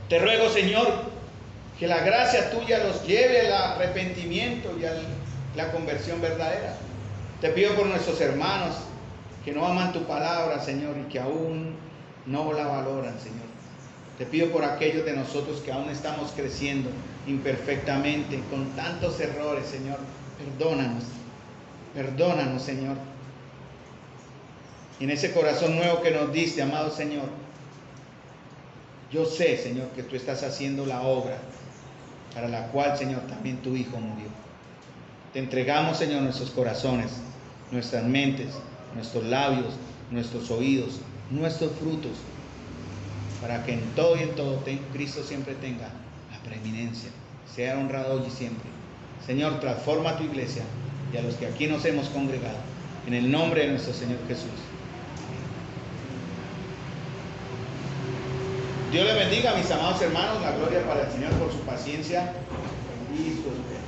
Te ruego, Señor, que la gracia tuya los lleve al arrepentimiento y a la conversión verdadera. Te pido por nuestros hermanos que no aman tu palabra, Señor, y que aún no la valoran, Señor. Te pido por aquellos de nosotros que aún estamos creciendo imperfectamente, con tantos errores, Señor. Perdónanos, perdónanos, Señor. Y en ese corazón nuevo que nos diste, amado Señor, yo sé, Señor, que tú estás haciendo la obra para la cual, Señor, también tu Hijo murió. Te entregamos, Señor, nuestros corazones, nuestras mentes, nuestros labios, nuestros oídos, nuestros frutos, para que en todo y en todo Cristo siempre tenga la preeminencia, sea honrado hoy y siempre. Señor, transforma tu iglesia y a los que aquí nos hemos congregado, en el nombre de nuestro Señor Jesús. Dios les bendiga, mis amados hermanos. La gloria para el Señor por su paciencia y su espera.